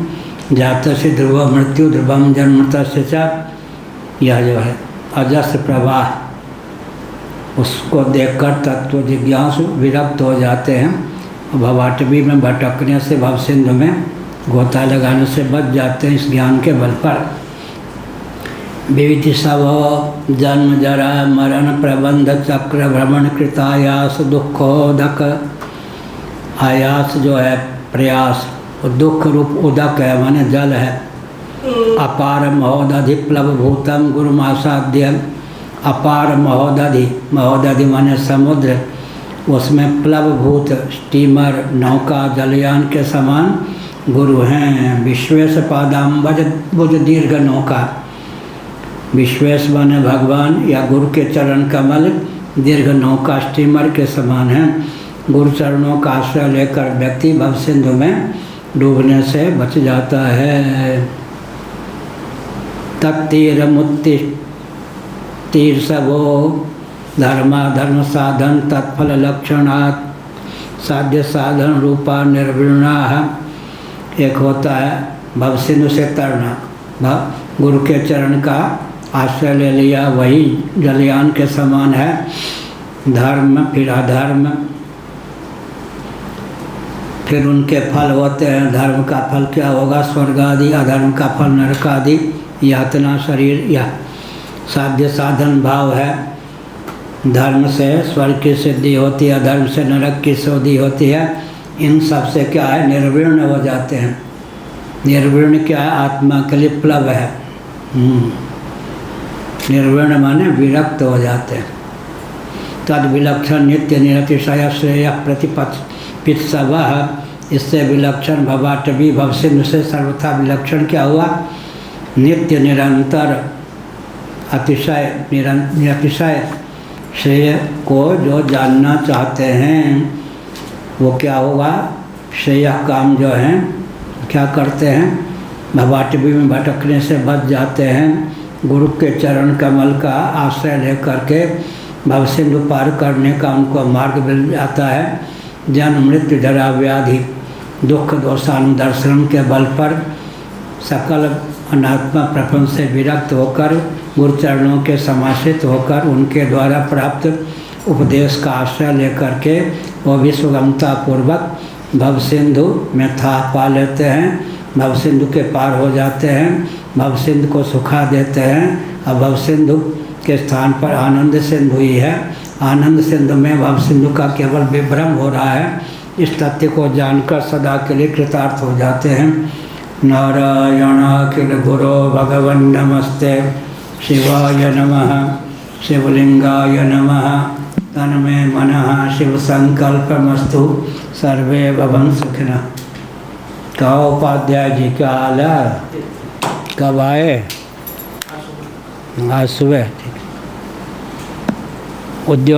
C: जातस्य ध्रुव मृत्यु ध्रुवम जन्मतस्य च। यह जो है अजस्र प्रवाह, उसको देखकर तत्व जिज्ञासु विरक्त हो जाते हैं। भवाटवी में भटकने से, भव सिंधु में गोता लगाने से बच जाते हैं इस ज्ञान के बल पर। विविध सब जन्म जरा मरण प्रबंध चक्र भ्रमण कृतायास दुखोदक। आयास जो है प्रयास, दुख रूप उदक है, माने जल है। अपार महोदधि प्लव भूतम गुरुमासाद्य। अपार महोदधि, महोदधि माने समुद्र, उसमें प्लव भूत स्टीमर नौका जलयान के समान गुरु हैं। विश्वेश पादाम्बज बुज दीर्घ नौका। विश्वेश माने भगवान या गुरु के चरण कमल दीर्घ नौका स्टीमर के समान है। गुरु चरणों का आश्रय लेकर व्यक्ति भव सिंधु में डूबने से बच जाता है। तत्तीर मुक्ति तीर सबो धर्म साधन तत्फल लक्षणात् साध्य साधन रूपा निर्विणा। एक होता है भव सिंधु से तरना, गुरु के चरण का आश्रय ले लिया, वही जलयान के समान है। धर्म फिर अधर्म, फिर उनके फल होते हैं। धर्म का फल क्या होगा? स्वर्ग आदि। अधर्म का फल नरक आदि, यातना शरीर या साध्य साधन भाव है। धर्म से स्वर्ग की सिद्धि होती है, अधर्म से नरक की सिद्धि होती है। इन सब से क्या है? निर्विण्ण हो जाते हैं। निर्विण्ण क्या है? आत्मा के लिए प्लव है। निर्विण्ण माने विरक्त हो जाते हैं। तद विलक्षण नित्य निरतिशय श्रेय प्रतिपत्सवः। इससे विलक्षण भवाटवी भव सिंधु से सर्वथा विलक्षण क्या हुआ? नित्य निरंतर अतिशय निरतिशय श्रेय को जो जानना चाहते हैं, वो क्या होगा? श्रेय काम जो है क्या करते हैं? भवाटवी में भटकने से बच जाते हैं। गुरु के चरण कमल का आश्रय लेकर के भव सिंधु पार करने का उनको मार्ग मिल जाता है। जन्म मृत्यु जरा व्याधि दुख दोषानुदर्शन के बल पर सकल अनात्मा प्रपंच से विरक्त होकर गुरु चरणों के समाश्रित होकर उनके द्वारा प्राप्त उपदेश का आश्रय लेकर के वो भी सुगमता पूर्वक भव सिंधु में था पा लेते हैं। भव सिंधु के पार हो जाते हैं, भव सिंधु को सुखा देते हैं। अब भव सिंधु के स्थान पर आनंद सिंधु ही है। आनंद सिंधु में भव सिंधु का केवल विभ्रम हो रहा है। इस तथ्य को जानकर सदा के लिए कृतार्थ हो जाते हैं। नारायण अखिल गुरो भगवन् नमस्ते शिवाय नमः शिवलिंगाय नमः तन्मे मनः शिव संकल्पमस्तु सर्वे भवन्तु सुखिनः। कहो उपाध्याय जी क्या हाल है? कब आए? आज सुबह। उद्योग